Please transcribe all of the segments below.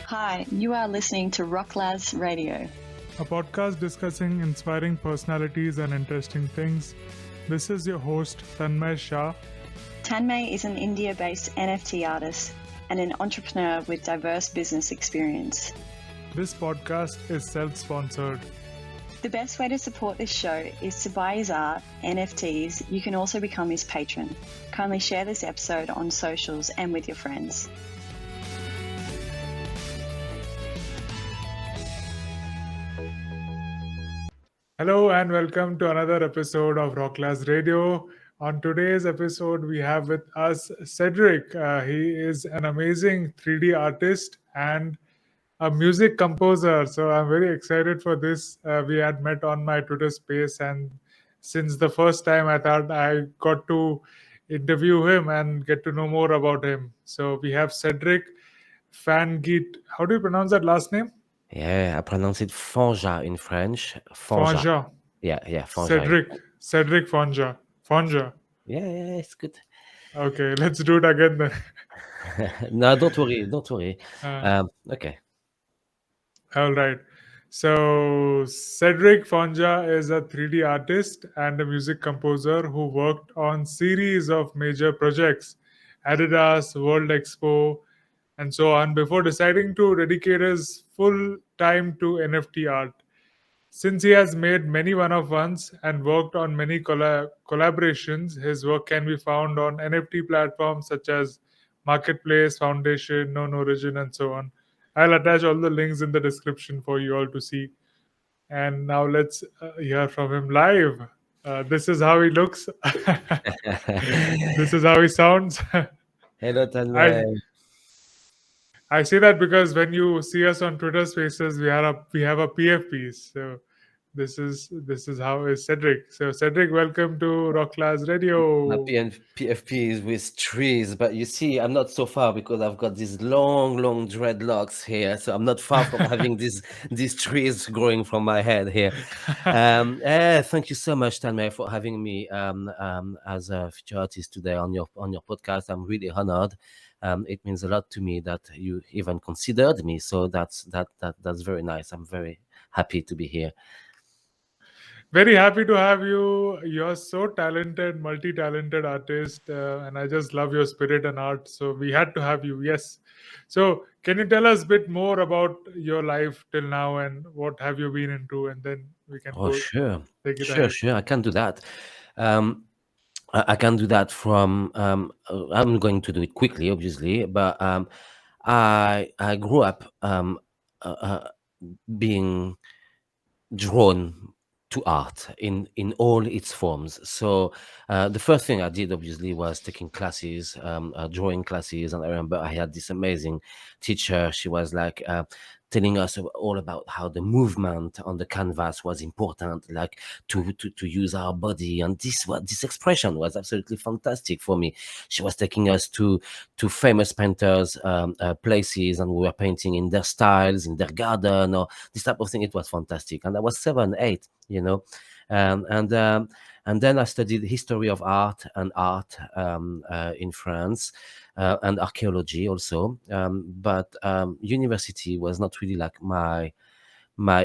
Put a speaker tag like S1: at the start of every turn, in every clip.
S1: Hi, you are listening to Rocklaz Radio,
S2: a podcast discussing inspiring personalities and interesting things. This is your host, Tanmay Shah.
S1: Tanmay is an India-based NFT artist and an entrepreneur with diverse business experience.
S2: This podcast is self-sponsored.
S1: The best way to support this show is to buy his art, NFTs. You can also become his patron. Kindly share this episode on socials and with your friends.
S2: Hello and welcome to another episode of Rocklaz Radio. On today's episode, we have with us Cedric. He is an amazing 3D artist and a music composer. So I'm very excited for this. We had met on my Twitter space, and since the first time, I thought I got to interview him and get to know more about him. So we have Cedric Fangeat. How do you pronounce that last name?
S3: Yeah, I pronounce it Fangeat in French.
S2: Fonja.
S3: Yeah, Fangeat.
S2: Cedric Fonja. Fonja.
S3: Yeah, it's good.
S2: Okay, let's do it again then.
S3: No, don't worry. Okay.
S2: All right. So Cedric Fonja is a 3D artist and a music composer who worked on series of major projects, Adidas, World Expo, and so on, before deciding to dedicate his full time to NFT art. Since he has made many one-of-ones and worked on many collaborations, his work can be found on NFT platforms such as Marketplace, Foundation, Known Origin, and so on. I'll attach all the links in the description for you all to see. And now let's hear from him live. This is how he looks. This is how he sounds.
S3: Hello, Tanmay.
S2: I say that because when you see us on Twitter Spaces, we have a PFP. So this is how is Cedric. So Cedric, welcome to Rocklaz Radio.
S3: My PFP is with trees, but you see, I'm not so far because I've got these long dreadlocks here, so I'm not far from having these trees growing from my head here. Thank you so much, Tanmay, for having me as a feature artist today on your podcast. I'm really honored. It means a lot to me that you even considered me, so that's very nice. I'm very happy to be here.
S2: Very happy to have you. You're so talented, multi-talented artist, and I just love your spirit and art. So we had to have you. Yes. So can you tell us a bit more about your life till now and what have you been into, and then we can
S3: sure,
S2: take it ahead.
S3: Sure. I can do that. I can do that from. I'm going to do it quickly, obviously, but I grew up being drawn to art in all its forms. So the first thing I did obviously was taking classes, drawing classes, and I remember I had this amazing teacher. She was like telling us all about how the movement on the canvas was important, like to use our body, and this expression was absolutely fantastic for me. She was taking us to famous painters places, and we were painting in their styles, in their garden, or this type of thing. It was fantastic, and I was 7, 8, and then I studied history of art and art in France, and archaeology also. But university was not really like my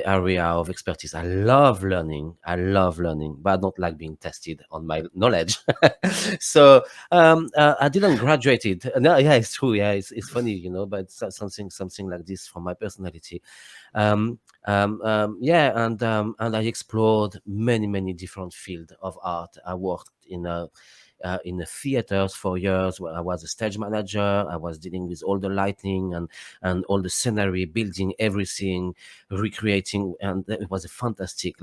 S3: area of expertise. I love learning, but I don't like being tested on my knowledge. So I didn't graduate it. No, yeah, it's true. Yeah, it's funny, but it's something like this from my personality. And I explored many different fields of art. I worked in the theaters for years, where I was a stage manager. I was dealing with all the lighting and all the scenery, building everything, recreating, and it was a fantastic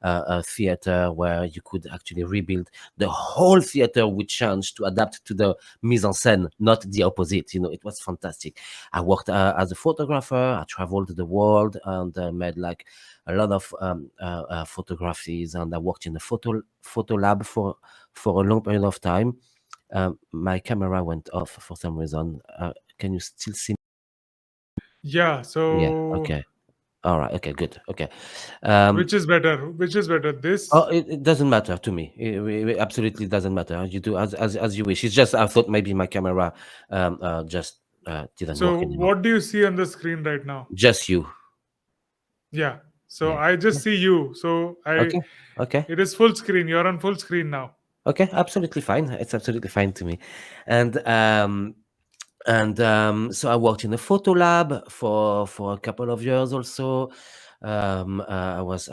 S3: a theater where you could actually rebuild the whole theater with change to adapt to the mise en scène, not the opposite. It was fantastic. I worked as a photographer. I traveled the world and made like a lot of photographies, and I worked in a photo lab for a long period of time. My camera went off for some reason. Can you still see me?
S2: Yeah. So.
S3: Yeah. Okay. All right. Okay. Good. Okay.
S2: Which is better? This?
S3: Oh, it doesn't matter to me. It absolutely doesn't matter. You do as you wish. It's just I thought maybe my camera just didn't
S2: So
S3: work anymore.
S2: what do you see on the screen right now?
S3: Just you.
S2: Yeah. So
S3: Yeah.
S2: I just see you. So I
S3: Okay. Okay.
S2: it is full screen. You're on full screen now.
S3: Okay. Absolutely fine. It's absolutely fine to me. And so I worked in a photo lab for a couple of years also. I was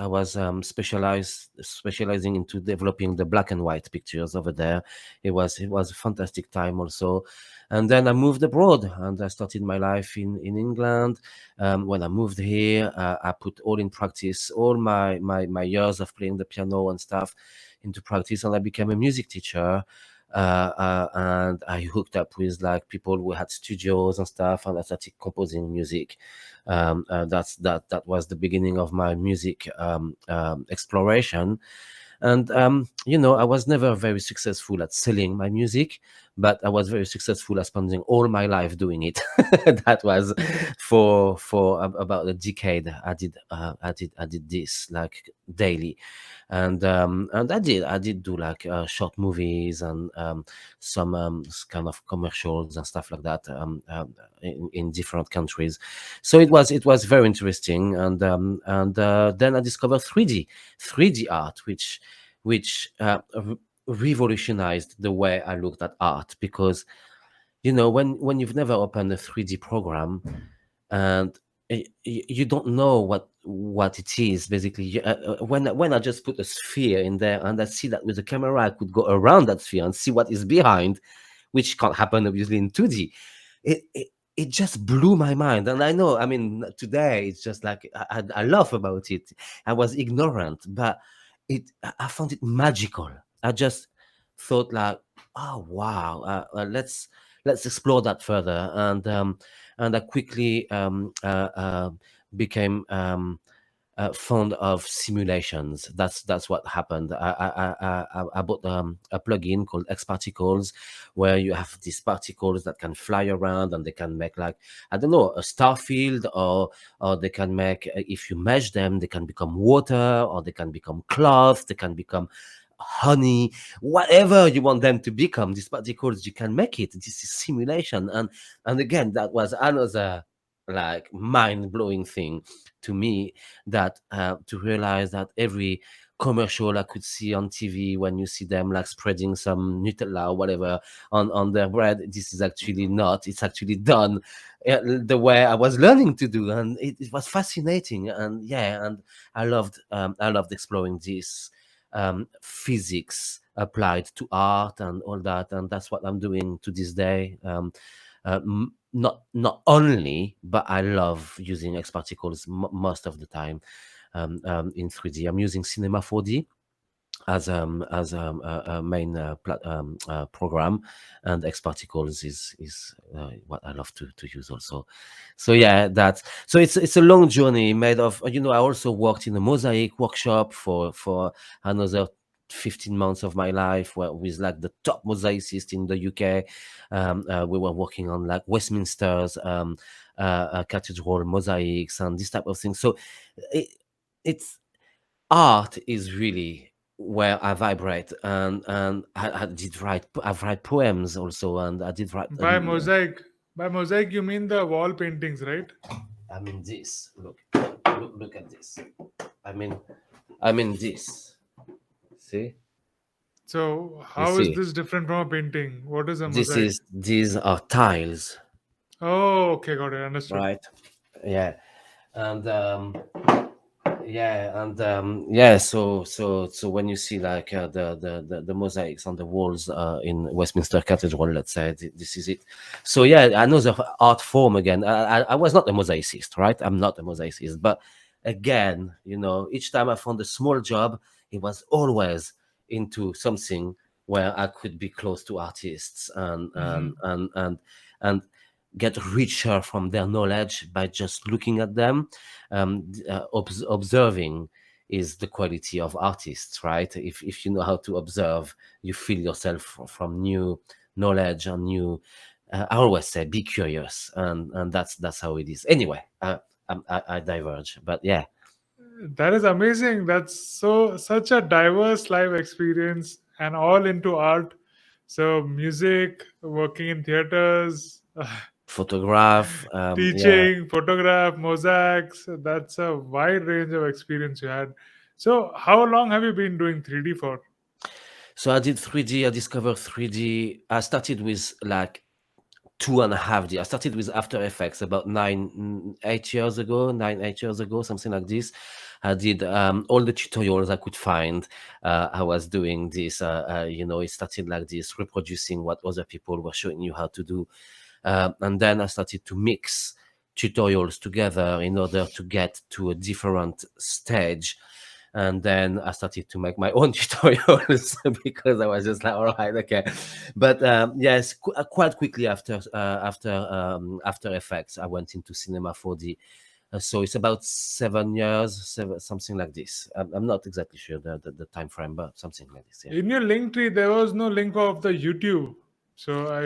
S3: specializing into developing the black and white pictures over there. It was a fantastic time also. And then I moved abroad and I started my life in England. When I moved here, I put all in practice all my years of playing the piano and stuff into practice, and I became a music teacher. And I hooked up with like people who had studios and stuff, and I started composing music. That was the beginning of my music exploration. And I was never very successful at selling my music, but I was very successful at spending all my life doing it. That was about a decade. I did this like daily, and I did do like short movies and some kind of commercials and stuff like that in different countries. So it was very interesting, and then I discovered 3D art, which revolutionized the way I looked at art, because when you've never opened a 3D program, and you don't know what it is basically. When I just put a sphere in there and I see that with the camera I could go around that sphere and see what is behind, which can't happen obviously in 2D. It just blew my mind. And I know, I mean, today it's just like I laugh about it. I was ignorant, but I found it magical. I just thought like, oh wow, let's explore that further. And I quickly became fond of simulations. That's what happened. I bought a plugin called X Particles, where you have these particles that can fly around and they can make, like, I don't know, a star field, or they can make, if you mesh them, they can become water, or they can become cloth, they can become honey, whatever you want them to become. These particles, you can make it. This is simulation. And again, that was another like mind-blowing thing to me, that to realize that every commercial I could see on TV, when you see them like spreading some Nutella or whatever on their bread, this is actually not. It's actually done the way I was learning to do, and it was fascinating. And yeah, and I loved exploring this physics applied to art and all that, and that's what I'm doing to this day. Not only, but I love using X particles most of the time in 3D. I'm using Cinema 4D as a main program, and X particles is what I love to use also. So yeah, it's a long journey made of. I also worked in a mosaic workshop for another 15 months of my life, with like the top mosaicist in the UK. We were working on like Westminster's cathedral mosaics and this type of thing. So it, it's art is really where I vibrate, and I've write poems also, and I did write.
S2: By mosaic, you mean the wall paintings, right?
S3: I mean this. Look at this. I mean, this. See,
S2: So
S3: you
S2: how is
S3: see.
S2: this different from a painting? What is a
S3: This
S2: mosaic?
S3: is These are tiles,
S2: Oh, okay, got it. Understood.
S3: right? Yeah, and yeah. So when you see like the mosaics on the walls in Westminster Cathedral, let's say, this is it. So yeah, another art form again. I was not a mosaicist, right? I'm not a mosaicist, but again, each time I found a small job, it was always into something where I could be close to artists, and get richer from their knowledge by just looking at them. Observing is the quality of artists, right? If you know how to observe, you feel yourself from new knowledge and new. I always say, be curious, and that's how it is. Anyway, I diverge, but yeah.
S2: That is amazing. That's such a diverse life experience and all into art. So music, working in theaters.
S3: photograph. Yeah.
S2: Teaching, photograph, mosaics. That's a wide range of experience you had. So, how long have you been doing 3D for?
S3: So I did 3D. I discovered 3D. I started with like 2.5D. I started with After Effects about 8 years ago, 8 years ago, something like this. I did all the tutorials I could find. I was doing this, it started like this, reproducing what other people were showing you how to do. And then I started to mix tutorials together in order to get to a different stage. And then I started to make my own tutorials because I was just like, all right, okay. But yes, quite quickly after Effects, I went into Cinema 4D. So it's about 7 years, something like this. I'm not exactly sure the time frame, but something like this. Yeah.
S2: In your link tree, there was no link of the YouTube. So, I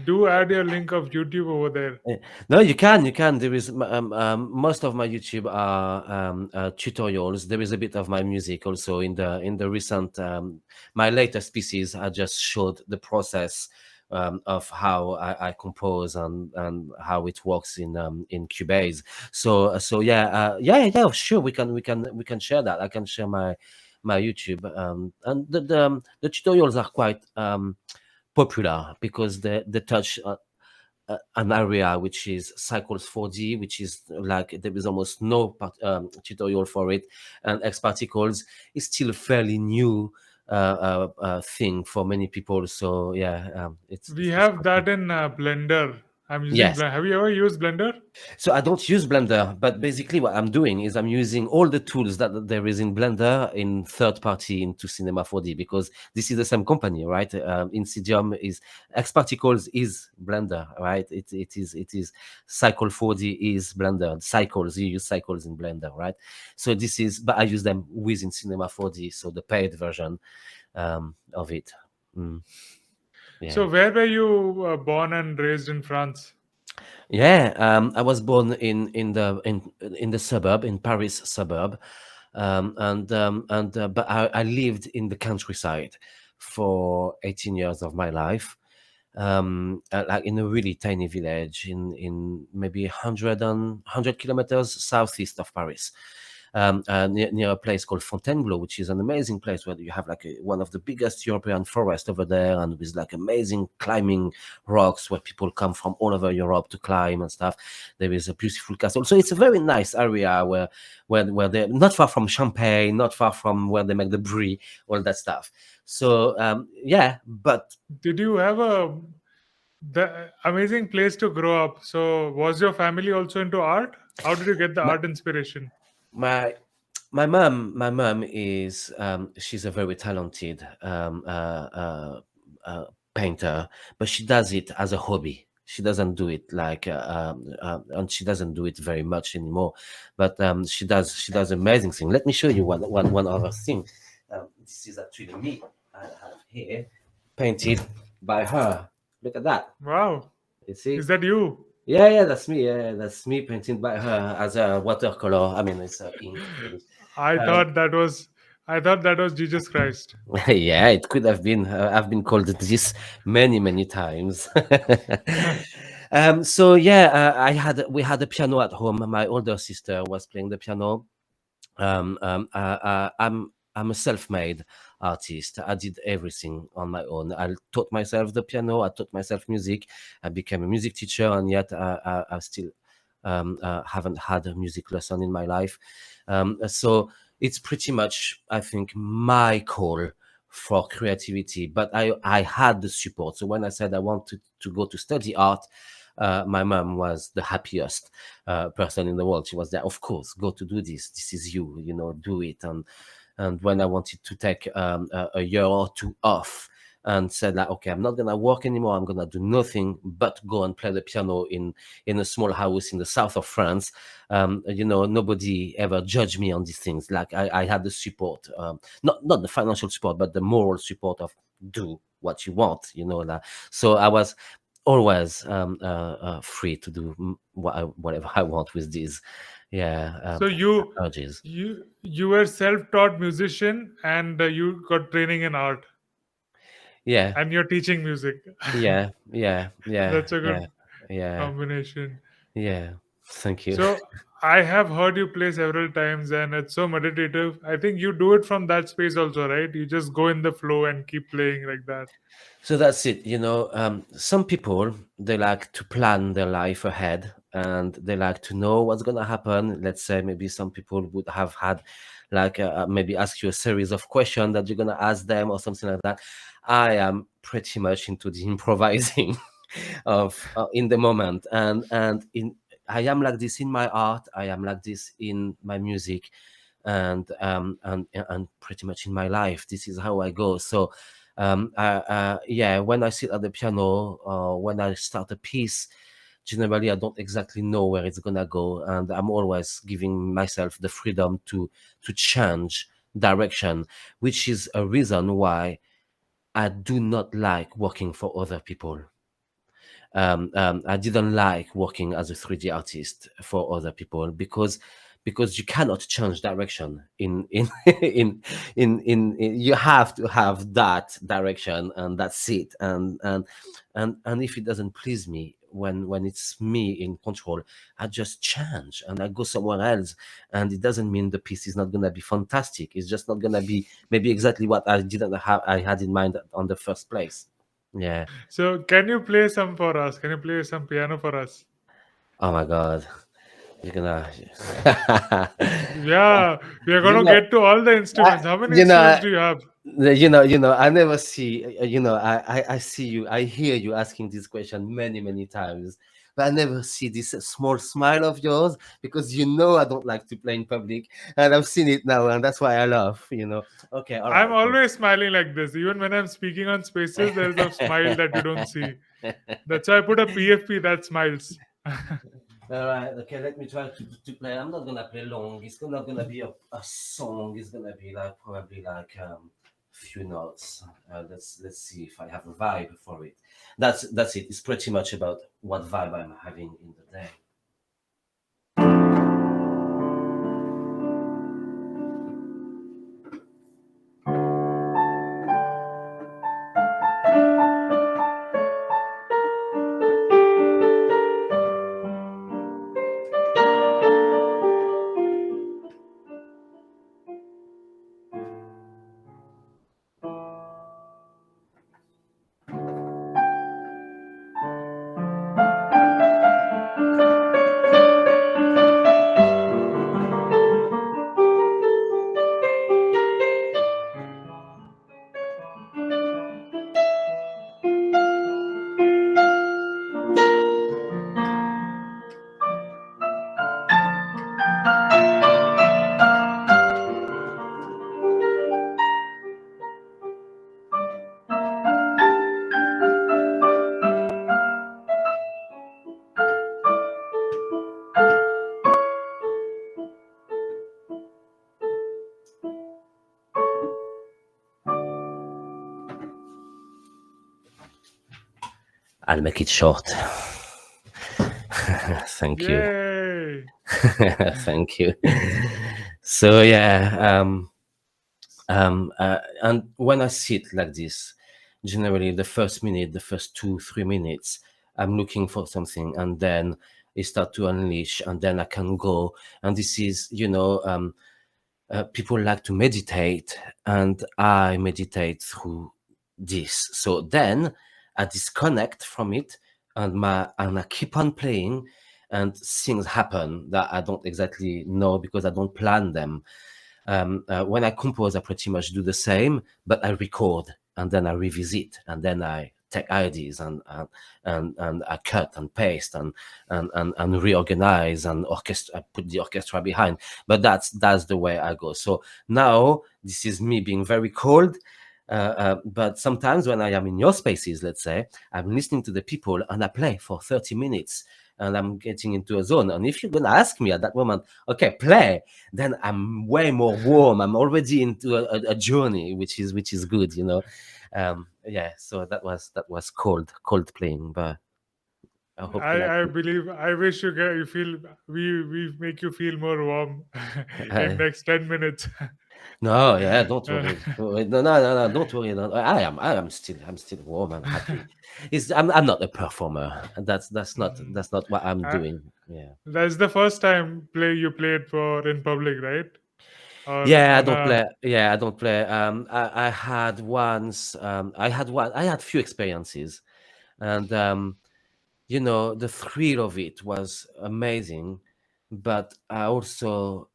S2: do add your link of YouTube over there.
S3: No, you can. There is most of my YouTube are tutorials. There is a bit of my music also in the recent my latest pieces. I just showed the process of how I compose and how it works in Cubase. So yeah, yeah. Sure, we can share that. I can share my YouTube, and the tutorials are quite popular because they touch an area which is Cycles 4D, which is like there is almost no tutorial for it, and X Particles is still a fairly new thing for many people. So yeah,
S2: We
S3: it's
S2: have that in Blender. I'm using
S3: yes.
S2: Blender. Have you ever used Blender?
S3: So I don't use Blender, but basically what I'm doing is I'm using all the tools that there is in Blender in third party into Cinema 4D because this is the same company, right? Insidium is X Particles is Blender, right? It is Cycle 4D is Blender. Cycles, you use cycles in Blender, right? So this is, but I use them within Cinema 4D, so the paid version of it. Mm, yeah.
S2: So, where were you born and raised in France?
S3: Yeah, I was born in the suburb, in Paris suburb, and but I lived in the countryside for 18 years of my life, like in a really tiny village in maybe 100 kilometers southeast of Paris, near a place called Fontainebleau, which is an amazing place where you have like one of the biggest European forests over there, and with like amazing climbing rocks where people come from all over Europe to climb and stuff. There is a beautiful castle, so it's a very nice area where they're not far from Champagne, not far from where they make the brie, all that stuff. So yeah, but
S2: Did you have the amazing place to grow up? So, was your family also into art? How did you get the
S3: my
S2: art inspiration?
S3: my my mom is she's a very talented painter, but she does it as a hobby. She doesn't do it like and she doesn't do it very much anymore, but she does amazing thing. Let me show you one other thing. This is actually me. I have here painted by her. Look at that.
S2: Wow.
S3: You see.
S2: Is that you?
S3: Yeah, that's me. Yeah, that's me painted by her as a watercolor. I mean, it's ink. Really.
S2: I
S3: Um,
S2: thought that was I thought that was Jesus Christ.
S3: yeah, it could have been. I've been called this many, many times. So yeah, we had a piano at home. My older sister was playing the piano. I'm a self-made artist. I did everything on my own. I taught myself the piano. I taught myself music. I became a music teacher, and yet I still haven't had a music lesson in my life. So it's pretty much, I think, my call for creativity. But I had the support. So when I said I wanted to go to study art, my mom was the happiest person in the world. She was there, of course, go to do this. This is you, do it. And when I wanted to take a year or two off and said like, okay, I'm not gonna work anymore. I'm gonna do nothing but go and play the piano in a small house in the south of France. Nobody ever judged me on these things. Like I had the support, not the financial support, but the moral support of do what you want. That. So I was always free to do whatever I want with these, yeah,
S2: So you
S3: urges.
S2: you were self-taught musician and you got training in art
S3: Yeah,
S2: and you're teaching music.
S3: yeah, yeah, yeah,
S2: That's a
S3: yeah,
S2: good.
S3: Yeah,
S2: combination.
S3: yeah. Thank you.
S2: So I have heard you play several times and it's so meditative. I think you do it from that space also, right? You just go in the flow and keep playing like that.
S3: So that's it. Some people, they like to plan their life ahead and they like to know what's going to happen. Let's say maybe some people would have had, like, maybe ask you a series of questions that you're going to ask them or something like that. I am pretty much into the improvising of in the moment, and in I am like this in my art. I am like this in my music, and pretty much in my life. This is how I go. So yeah, when I sit at the piano, when I start a piece, generally I don't exactly know where it's gonna go, and I'm always giving myself the freedom to change direction, which is a reason why I do not like working for other people. I didn't like working as a 3D artist for other people because you cannot change direction in you have to have that direction, and that's it. And if it doesn't please me, when it's me in control, I just change and I go somewhere else. And it doesn't mean the piece is not gonna be fantastic. It's just not gonna be maybe exactly what I had in mind on the first place. Yeah.
S2: So can you play some for us? Can you play some piano for us?
S3: Oh my God. You're gonna,
S2: Yeah, we are
S3: you
S2: gonna
S3: know,
S2: get to all the
S3: I,
S2: instruments. How many
S3: you know,
S2: instruments do you have?
S3: I never see, I see you, I hear you asking this question many, many times, but I never see this small smile of yours because I don't like to play in public, and I've seen it now, and that's why I laugh. Okay, all
S2: I'm
S3: right. So,
S2: always smiling like this. Even when I'm speaking on spaces, there's a smile that you don't see. That's why I put a PFP that smiles.
S3: all right, okay, let me try to play. I'm not gonna play long. It's not gonna be a song. It's gonna be like probably like few notes. Let's see if I have a vibe for it. That's it. It's pretty much about what vibe I'm having in the day. I'll make it short. Thank you.
S2: Yay!
S3: Thank you. So yeah, and when I sit like this, generally the first minute, the first 2 3 minutes, I'm looking for something, and then it start to unleash, and then I can go. And this is, people like to meditate, and I meditate through this. So then I disconnect from it, and I keep on playing, and things happen that I don't exactly know because I don't plan them. When I compose, I pretty much do the same, but I record and then I revisit and then I take ideas and I cut and paste and reorganize and orchestra, put the orchestra behind. But that's the way I go. So now this is me being very cold. But sometimes when I am in your spaces, let's say, I'm listening to the people and I play for 30 minutes and I'm getting into a zone. And if you're going to ask me at that moment, okay, play, then I'm way more warm. I'm already into a journey, which is good. Yeah. So that was cold playing, but I hope you like
S2: I
S3: it.
S2: believe I wish you feel we make you feel more warm in
S3: Uh,
S2: next 10 minutes.
S3: No, yeah, don't
S2: Uh,
S3: worry. Don't worry. No, no, no, no, don't worry. No, I'm still warm. I'm happy. I'm not a performer. That's not what I'm
S2: uh,
S3: doing. Yeah.
S2: that's the first time play you played for in public, right? Or
S3: Yeah, I
S2: on
S3: don't
S2: a
S3: play. Yeah, I don't play. I had once. I had few experiences, and the thrill of it was amazing, but I also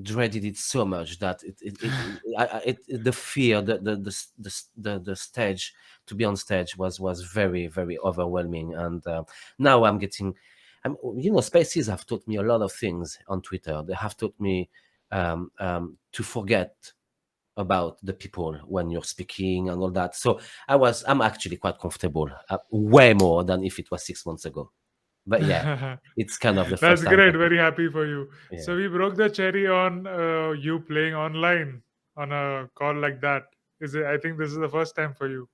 S3: dreaded it so much that the fear, the stage, to be on stage was very, very overwhelming. And now spaces have taught me a lot of things on Twitter. They have taught me to forget about the people when you're speaking and all that. So I'm actually quite comfortable, way more than if it was 6 months ago. But yeah, it's kind of the
S2: That's
S3: first time
S2: great.
S3: for me.
S2: Very happy for you.
S3: Yeah.
S2: So we broke the cherry on you playing online on a call like that. Is it? I think this is the first time for you.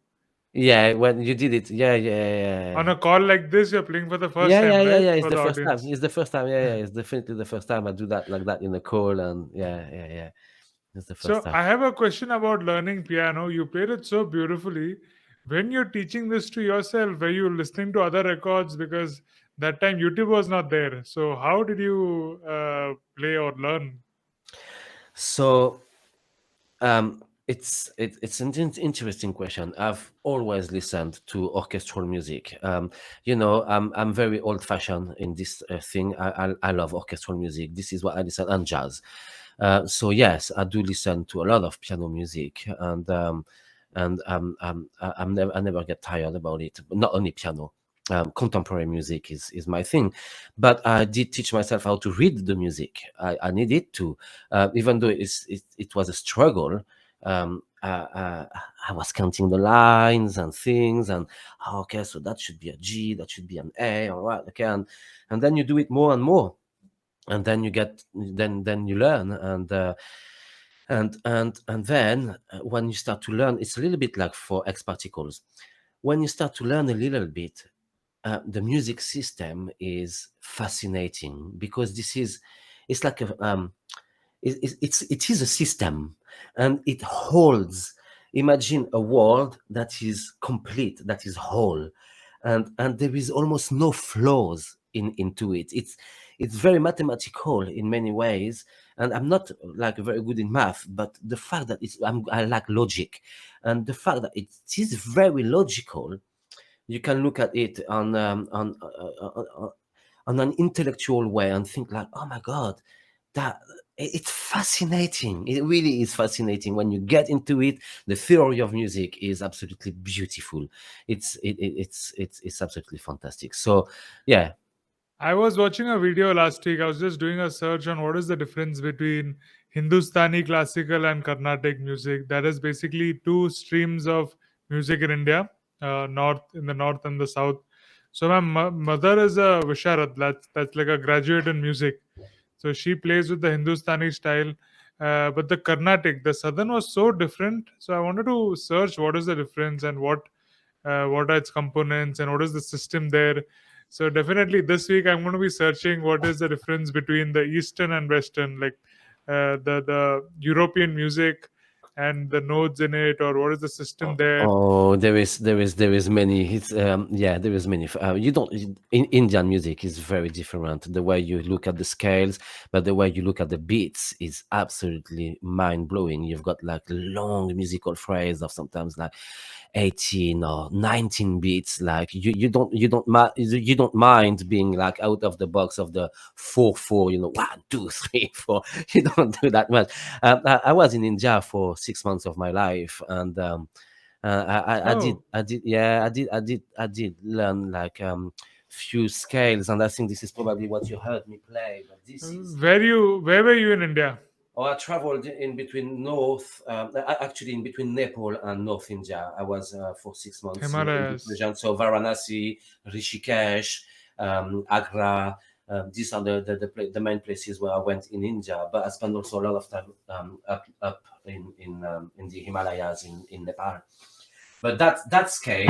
S3: Yeah, when you did it, yeah, yeah, yeah,
S2: On a call like this, you're playing for the first
S3: yeah,
S2: time,
S3: yeah, yeah,
S2: right?
S3: yeah. It's
S2: For
S3: the
S2: the
S3: first time.
S2: audience.
S3: It's the first time. Yeah, yeah. It's definitely the first time I do that like that in a call, and yeah, yeah, yeah. It's the first
S2: So
S3: time.
S2: I have a question about learning piano. You played it so beautifully. When you're teaching this to yourself, were you listening to other records? Because that time YouTube was not there. So how did you play or learn?
S3: So it's an interesting question. I've always listened to orchestral music. I'm very old fashioned in this thing. I love orchestral music. This is what I listen, and jazz. So yes, I do listen to a lot of piano music, I never get tired about it. But not only piano. Contemporary music is my thing, but I did teach myself how to read the music. I needed to, even though it was a struggle. I was counting the lines and things, and okay, so that should be a G, that should be an A, all right, okay, and then you do it more and more, and then then you learn, and then when you start to learn, it's a little bit like for X particles. When you start to learn a little bit, the music system is fascinating because it's like it is a system, and it holds. Imagine a world that is complete, that is whole, and there is almost no flaws into it. It's very mathematical in many ways, and I'm not like very good in math, but the fact that I like logic, and the fact that it is very logical. You can look at it on an intellectual way and think like, oh my god, that it's fascinating. It really is fascinating when you get into it. The theory of music is absolutely beautiful. It's absolutely fantastic. So yeah.
S2: I was watching a video last week. I was just doing a search on what is the difference between Hindustani classical and Carnatic music. That is basically two streams of music in India, north in the north and the south. So my mother is a Visharad. That's like a graduate in music. So she plays with the Hindustani style, but the Carnatic, the southern was so different. So I wanted to search what is the difference and what are its components and what is the system there. So definitely this week I'm going to be searching what is the difference between the Eastern and Western, like the European music and the nodes in it, or what is the system there.
S3: Oh, there is many. It's yeah, there is many. You don't in Indian music is very different. The way you look at the scales, but the way you look at the beats is absolutely mind blowing. You've got like long musical phrase of sometimes like 18 or 19 beats. Like you don't mind being like out of the box of the 4/4. 1, 2, 3, 4. You don't do that much. I was in India for 6 months of my life, and
S2: Oh,
S3: yeah, I did learn like few scales, and I think this is probably what you heard me play. But this is
S2: where were you in India?
S3: I traveled in between actually in between Nepal and North India. I was for 6 months in this
S2: Himalayas.
S3: region. So Varanasi, Rishikesh, Agra. These are the main places where I went in India. But I spent also a lot of time up in the Himalayas in Nepal. But that scale.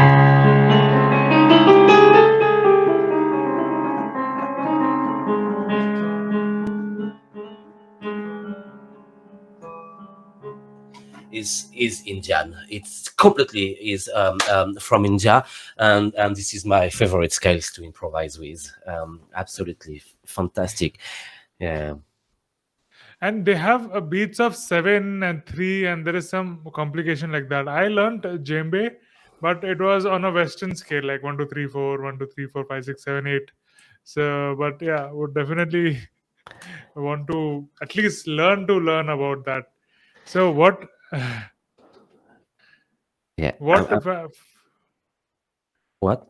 S3: is Indian. It's completely is from India, and this is my favorite scales to improvise with. Absolutely fantastic. Yeah.
S2: And they have beats of 7 and 3, and there is some complication like that. I learned djembe, but it was on a Western scale, like 1 2 3 4, 1 2 3 4 5 6 7 8. So, but yeah, would definitely want to at least learn about that. So,
S3: Yeah.
S2: what
S3: What?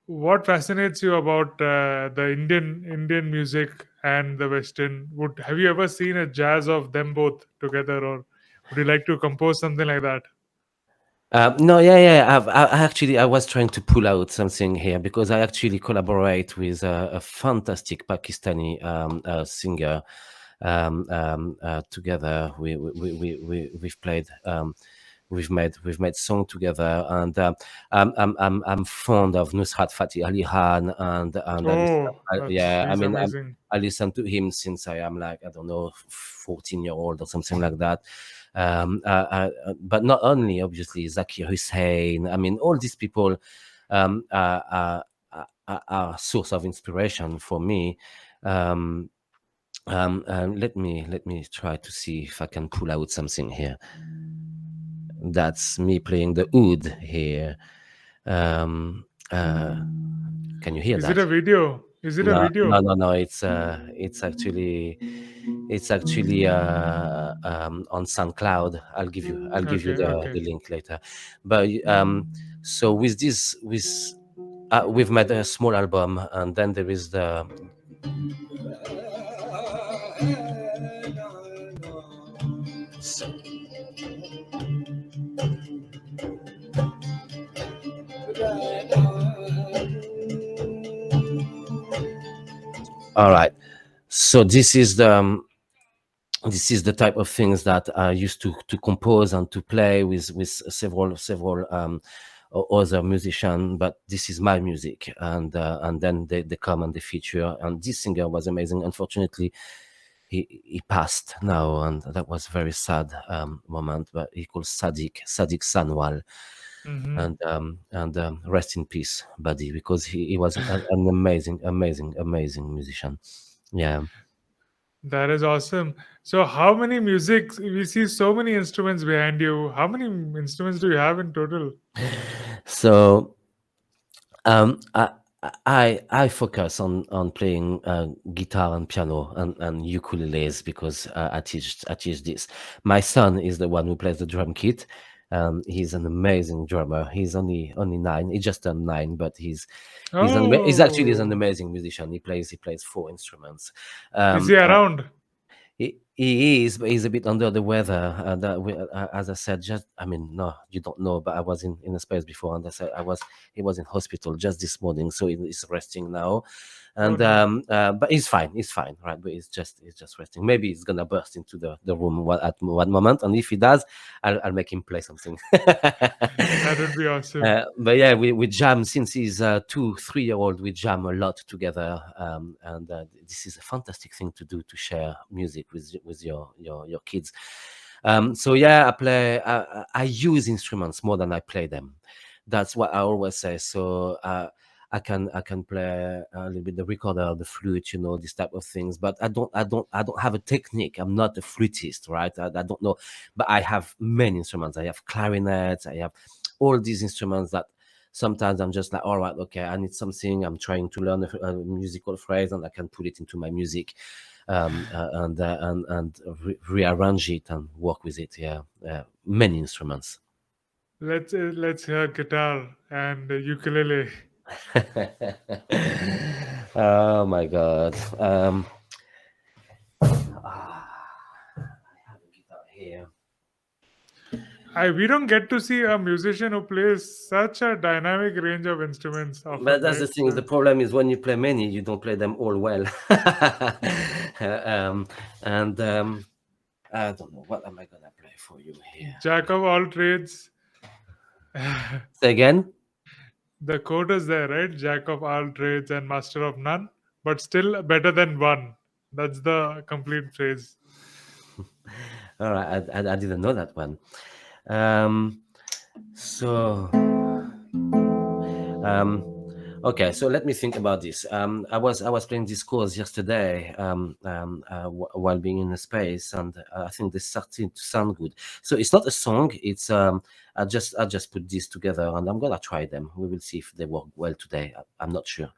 S2: what fascinates you about the Indian music and the Western? Would have you ever seen a jazz of them both together, or would you like to compose something like that?
S3: No, yeah, yeah. I actually I was trying to pull out something here because I actually collaborate with a fantastic Pakistani singer. Together, we've played. We've made song together, and I'm fond of Nusrat Fateh Ali Khan, and I listen,
S2: Oh, that's
S3: yeah, I
S2: he's
S3: mean,
S2: amazing.
S3: I listen to him since I am like, I don't know, 14-year-old or something like that. But not only obviously Zakir Hussain. I mean, all these people are source of inspiration for me. Um, let me try to see if I can pull out something here. That's me playing the oud here. Um, uh, can you hear
S2: Is it
S3: that?
S2: a video? Is it a
S3: No, no,
S2: video?
S3: no, no. It's actually on SoundCloud. I'll give you
S2: Okay,
S3: the
S2: okay.
S3: link later. But so with this with we've made a small album, and then there is the. So, all right. So this is the type of things that I used to compose and to play with several other musicians. But this is my music, and then they come and they feature. And this singer was amazing. Unfortunately, he passed now, and that was a very sad moment. But he called Sadiq Sanwal,
S2: Hmm.
S3: and rest in peace, buddy, because he was an amazing musician. Yeah.
S2: That is awesome. So, how many music? We see so many instruments behind you. How many instruments do you have in total?
S3: So I, I focus on playing guitar and piano and ukuleles because I teach this. My son is the one who plays the drum kit. He's an amazing drummer. He's only 9. He just turned 9, but he's actually is an
S2: Oh,
S3: amazing musician. He plays 4 instruments.
S2: is he
S3: Um, uh,
S2: around?
S3: he is, but he's a bit under the weather. As I said, just I mean, no, you don't know, but I was in a space before, and I said he was in hospital just this morning, so he's resting now,
S2: Oh
S3: and
S2: no,
S3: but he's fine, right? But he's just resting. Maybe he's gonna burst into the room at one moment, and if he does, I'll make him play something.
S2: that would be awesome.
S3: But yeah, we jam since he's 2 3 year old. We jam a lot together, and this is a fantastic thing to do, to share music with your kids. So yeah, I use instruments more than I play them. That's what I always say. So I can play a little bit the recorder, the flute, this type of things. But I don't have a technique. I'm not a flutist, right? I don't know, but I have many instruments. I have clarinets. I have all these instruments that sometimes I'm just like, all right, okay, I need something. I'm trying to learn a musical phrase, and I can put it into my music, and rearrange it and work with it. Yeah, many instruments.
S2: Let's hear guitar and ukulele.
S3: Oh my god. I have a guitar here.
S2: We don't get to see a musician who plays such a dynamic range of instruments
S3: But
S2: often,
S3: that's the
S2: right?
S3: thing. The
S2: So,
S3: problem is when you play many, you don't play them all well. um, and I don't know, what am I gonna play for you here.
S2: jack of all trades.
S3: Say again.
S2: The quote is there, right? Jack of all trades and master of none, but still better than one. That's the complete phrase.
S3: All right, I didn't know that one. So, um, okay, so let me think about this. I was playing this chords yesterday while being in the space, and I think this started to sound good. So it's not a song. It's I just put this together, and I'm gonna try them. We will see if they work well today. I'm not sure.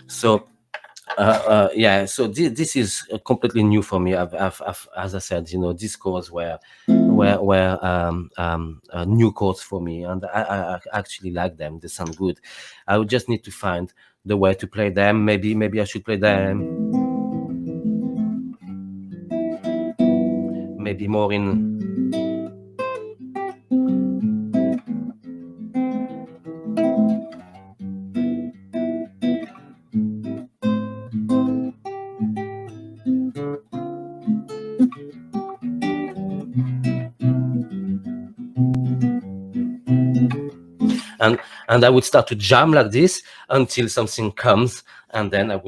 S3: So yeah, so this is completely new for me. As I said, these chords were new chords for me, and I actually like them. They sound good. I would just need to find the way to play them. Maybe I should play them maybe more in. And I would start to jam like this until something comes, and then that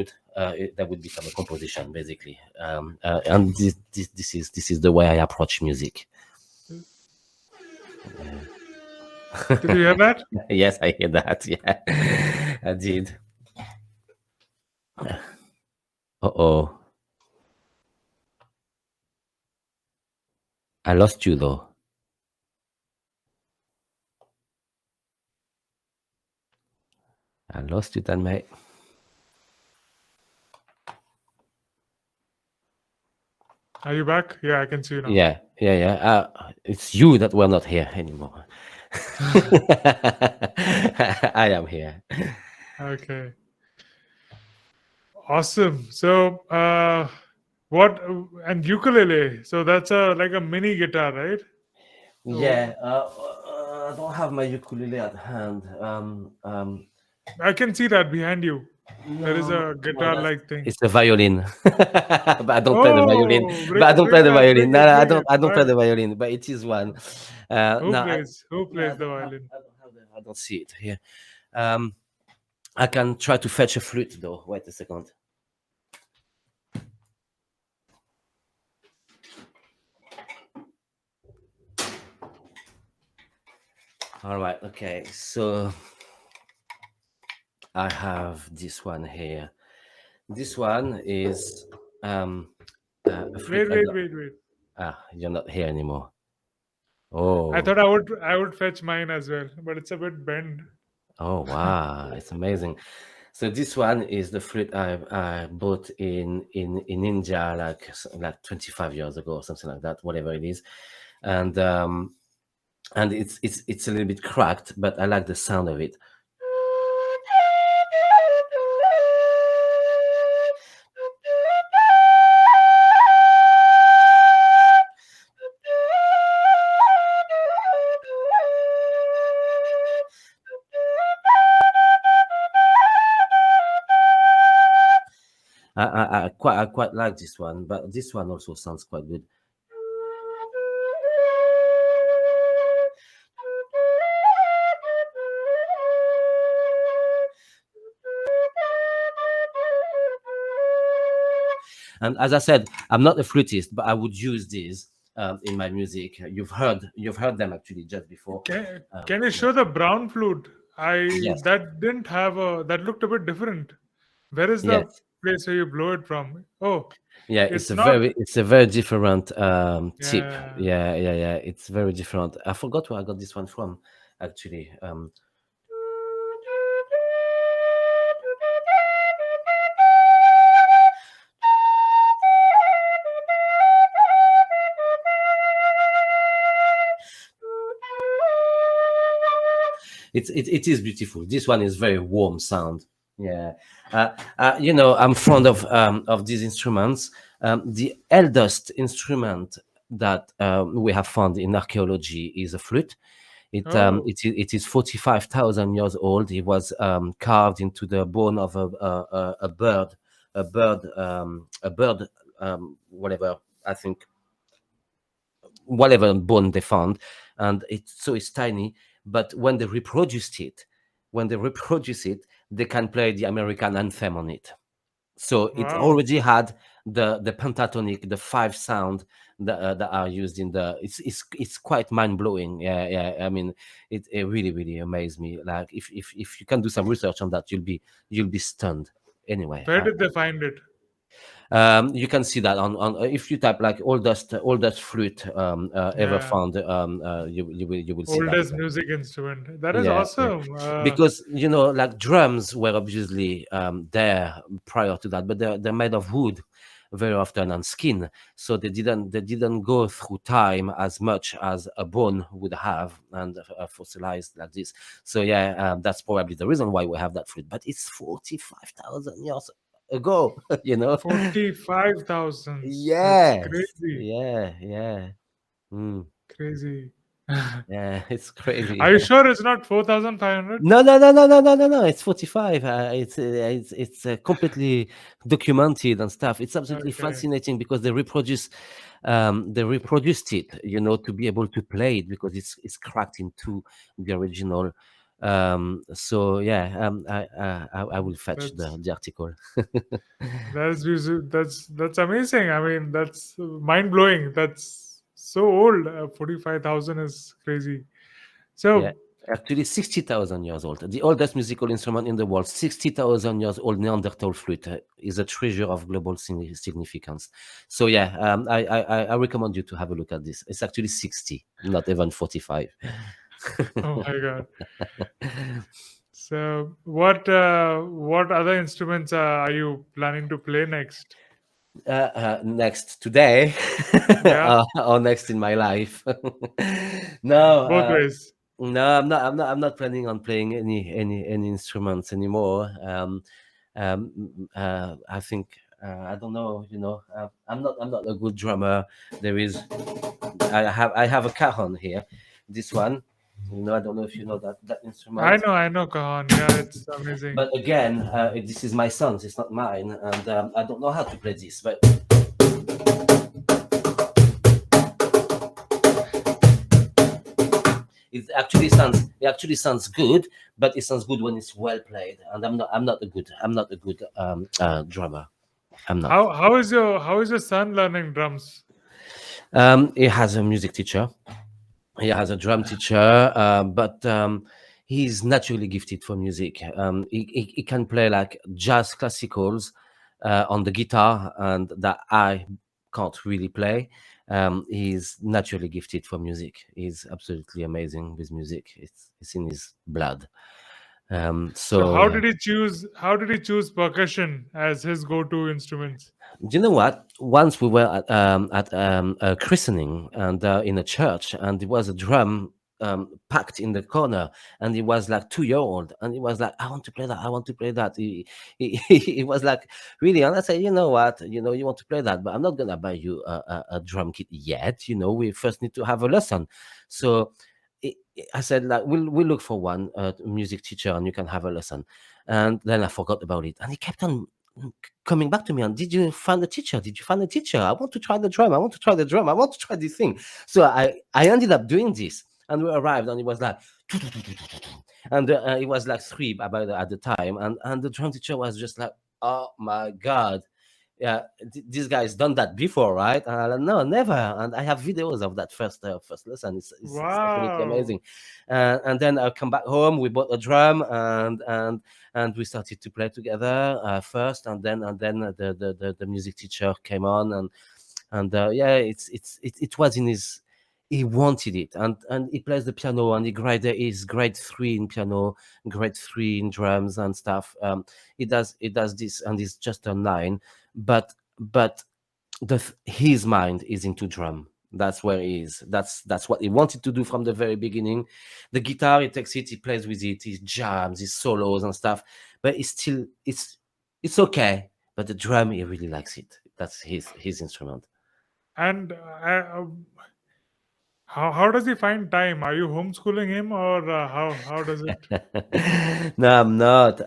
S3: would become a composition basically. And this is the way I approach music.
S2: Did you hear that?
S3: Yes, I hear that. Yeah, I did. Oh, I lost you though. I lost you, Tanmay.
S2: Are you back? Yeah, I can see you now.
S3: Yeah. It's you that were not here anymore. I am here.
S2: Okay. Awesome. So, what and ukulele? So that's like a mini guitar, right?
S3: Yeah, I don't have my ukulele at hand.
S2: I can see that behind you. There is
S3: No,
S2: a
S3: no,
S2: guitar-like thing.
S3: it's a violin. But I don't play the violin.
S2: Oh,
S3: But I don't play
S2: bring
S3: the
S2: that,
S3: violin.
S2: bring
S3: No,
S2: it,
S3: no, I
S2: bring
S3: don't.
S2: it.
S3: I don't play
S2: Why?
S3: the violin. But it is one.
S2: Who
S3: No,
S2: plays? Who
S3: no,
S2: plays the violin?
S3: I don't have the. I don't see it here. Um, I can try to fetch a flute though. Wait a second. All right. Okay. So I have this one here. This one is a flute I got.
S2: Wait.
S3: You're not here anymore.
S2: I
S3: Oh,
S2: thought I would fetch mine as well, but it's a bit bent.
S3: oh wow, it's amazing. So this one is the flute I bought in India like 25 years ago or something like that, whatever it is, and it's a little bit cracked, but I like the sound of it. I quite like this one, but this one also sounds quite good. And as I said, I'm not a flutist, but I would use these in my music. You've heard them actually just before.
S2: Can you
S3: Yeah.
S2: show the brown flute? I
S3: Yes,
S2: that didn't have a that looked a bit different. Where is the
S3: yes,
S2: place where you blow it from? Oh,
S3: yeah. It's
S2: it's
S3: a
S2: not.
S3: very different tip.
S2: Yeah.
S3: Yeah. It's very different. I forgot where I got this one from, actually. It is beautiful. This one is very warm sound. Yeah, I'm fond of these instruments. The eldest instrument that we have found in archaeology is a flute.
S2: Oh,
S3: It is 45,000 years old. It was carved into the bone of a bird, a bird, whatever, I think, whatever bone they found, and it's tiny. But when they reproduce it, they can play the American anthem on it. So it
S2: wow.
S3: already had the pentatonic, the five sound that are used in the. It's quite mind blowing. Yeah, yeah. I mean, it really really amazed me. Like if you can do some research on that, you'll be stunned. Anyway,
S2: Where did they find it?
S3: you can see that on if you type like oldest flute ever
S2: Yeah.
S3: found, you will see that.
S2: Oldest music instrument. That is
S3: Yeah, yeah.
S2: awesome.
S3: Because like drums were obviously there prior to that, but they're made of wood very often and skin, so they didn't go through time as much as a bone would have, and fossilized like this. So yeah, that's probably the reason why we have that flute. But it's 45,000 years ago, you know.
S2: 45,000. That's
S3: Yes,
S2: crazy.
S3: yeah, yeah. Mm,
S2: Crazy.
S3: yeah, it's crazy.
S2: Are you sure it's not 4,500?
S3: No, no, no, no, no, no, no, no. It's 45. It's completely documented and stuff. It's absolutely
S2: Okay.
S3: fascinating because they reproduced it, to be able to play it because it's cracked into the original. So yeah, I will fetch the
S2: That's
S3: the article.
S2: that's amazing. I mean, that's mind blowing. That's so old. 45,000 is crazy.
S3: Yeah,
S2: So,
S3: actually 60,000 years old. The oldest musical instrument in the world, 60,000 years old Neanderthal flute, is a treasure of global significance. So yeah, I recommend you to have a look at this. It's actually 60, not even 45.
S2: oh my God. So, what other instruments are you planning to play next?
S3: Next today,
S2: Yeah,
S3: or next in my life. No,
S2: both ways.
S3: no, I'm not planning on playing any instruments anymore. I think, I don't know. I'm not a good drummer. There is I have a cajon here. This one. I don't know if you know that instrument.
S2: I know, Kahan. Yeah, it's amazing.
S3: But again, this is my son's. It's not mine, and I don't know how to play this. But it actually sounds good, but it sounds good when it's well played. And I'm not a good drummer. I'm not.
S2: How is your son learning drums?
S3: He has a music teacher. He has a drum teacher, but he's naturally gifted for music. He can play like jazz classicals on the guitar, and that I can't really play. He's naturally gifted for music. He's absolutely amazing with music. It's in his blood.
S2: So
S3: So
S2: how
S3: yeah.
S2: did he choose? How did he choose percussion as his go-to instruments?
S3: Do you know what? Once we were at a christening, and in a church, and there was a drum packed in the corner, and he was like 2 year old, and he was like, "I want to play that. I want to play that." He was like, really, and I said, "You know what? You want to play that, but I'm not gonna buy you a drum kit yet. We first need to have a lesson." So I said, like, we'll look for one music teacher, and you can have a lesson. And then I forgot about it, and he kept on coming back to me, and, "Did you find a teacher? Did you find a teacher? I want to try the drum. I want to try the drum. I want to try this thing." So I ended up doing this, and we arrived, and it was like, and it was like three about at the time, and the drum teacher was just like, "Oh my god." Yeah, this guy's done that before, right? And I'm like, "No, never." And I have videos of that first lesson. It's absolutely
S2: Wow.
S3: amazing. And then I come back home. We bought a drum, and we started to play together first, and then the music teacher came on, and yeah, it was in his. He wanted it, and he plays the piano, and he's grade 3 in piano, grade 3 in drums and stuff. He does this, and he's just a 9, but his mind is into drum. That's where he is. That's what he wanted to do from the very beginning. The guitar, he takes it, he plays with it, he jams, his solos and stuff. But it's still it's okay. But the drum, he really likes it. That's his instrument.
S2: And how does he find time? Are you homeschooling him, or how does it?
S3: No, I'm not.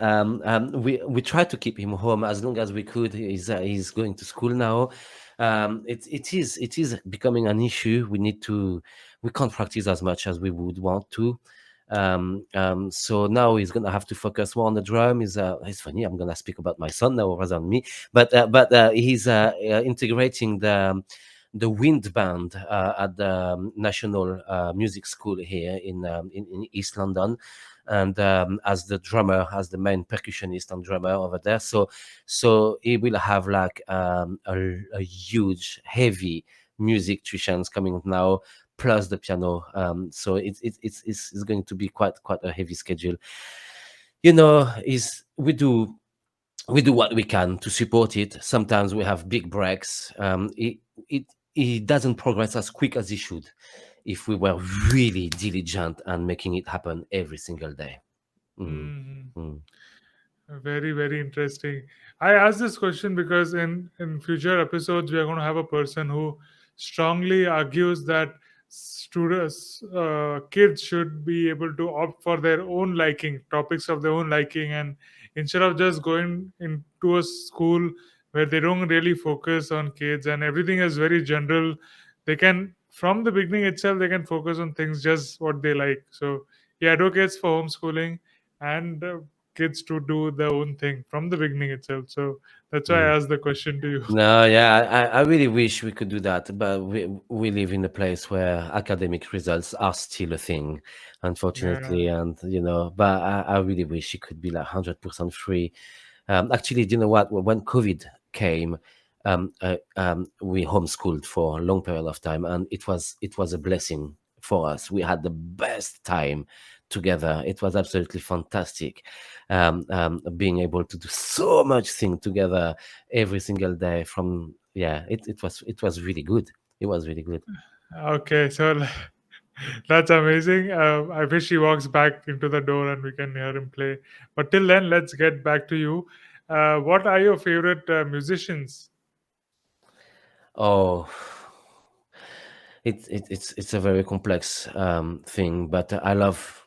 S3: We try to keep him home as long as we could. He's going to school now. It is becoming an issue. We can't practice as much as we would want to. So now he's gonna have to focus more on the drum. It's funny. I'm gonna speak about my son now rather than me. But he's integrating the wind band at the National Music School here in East London, and as the drummer, as the main percussionist and drummer over there. So he will have like a huge, heavy music tuitions coming now, plus the piano. So it's going to be quite a heavy schedule. Is we do what we can to support it. Sometimes we have big breaks. It doesn't progress as quick as it should if we were really diligent and making it happen every single day. Mm,
S2: Mhm.
S3: mm.
S2: Very, very interesting. I asked this question because in future episodes we are going to have a person who strongly argues that students, kids should be able to opt for their own liking, topics of their own liking, and instead of just going into a school where they don't really focus on kids and everything is very general, they can from the beginning itself they can focus on things just what they like. So he advocates for homeschooling and kids to do their own thing from the beginning itself. So that's why I
S3: Mm.
S2: asked the question to you.
S3: No, yeah, I really wish we could do that, but we live in a place where academic results are still a thing,
S2: Yeah.
S3: unfortunately, and but I really wish it could be like 100% free. Actually, do you know what? When COVID came, we homeschooled for a long period of time, and it was a blessing for us. We had the best time together. It was absolutely fantastic, being able to do so much thing together every single day. From yeah, it was really good. It was really good.
S2: Okay. So that's amazing. I wish he walks back into the door and we can hear him play. But till then, let's get back to you. What are your favorite musicians?
S3: Oh, it's a very complex thing, but I love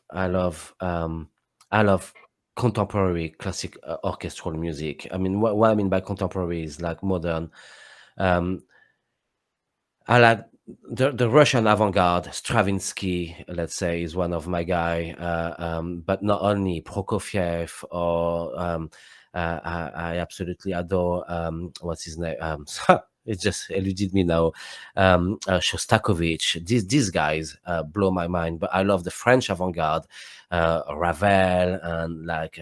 S3: contemporary classic orchestral music. I mean, what I mean by contemporary is like modern. Um, I like the Russian avant-garde. Stravinsky, let's say, is one of my guy. But not only Prokofiev or I absolutely adore what's his name. It just eluded me now. Shostakovich. These guys blow my mind. But I love the French avant-garde, Ravel and like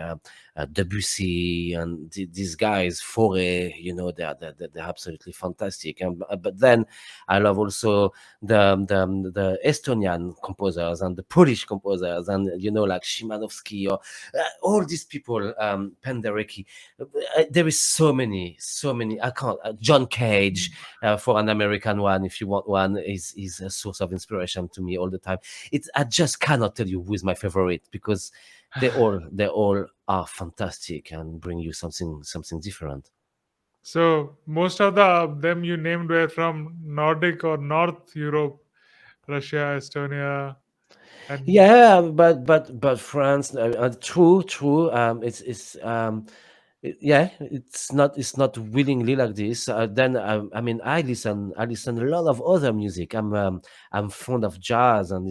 S3: Debussy and these guys, Fauré. They're absolutely fantastic. But then I love also the Estonian composers and the Polish composers, and like Szymanowski or all these people, Penderecki. There is so many. I can't. John Cage, for an American one, if you want one, is a source of inspiration to me all the time. I just cannot tell you who is my favorite because they all are fantastic and bring you something different.
S2: So most of them you named were from Nordic or North Europe, Russia, Estonia, and
S3: Yeah, but France, true. Yeah, it's not willingly like this. Then I mean, I listen a lot of other music. I'm fond of jazz, and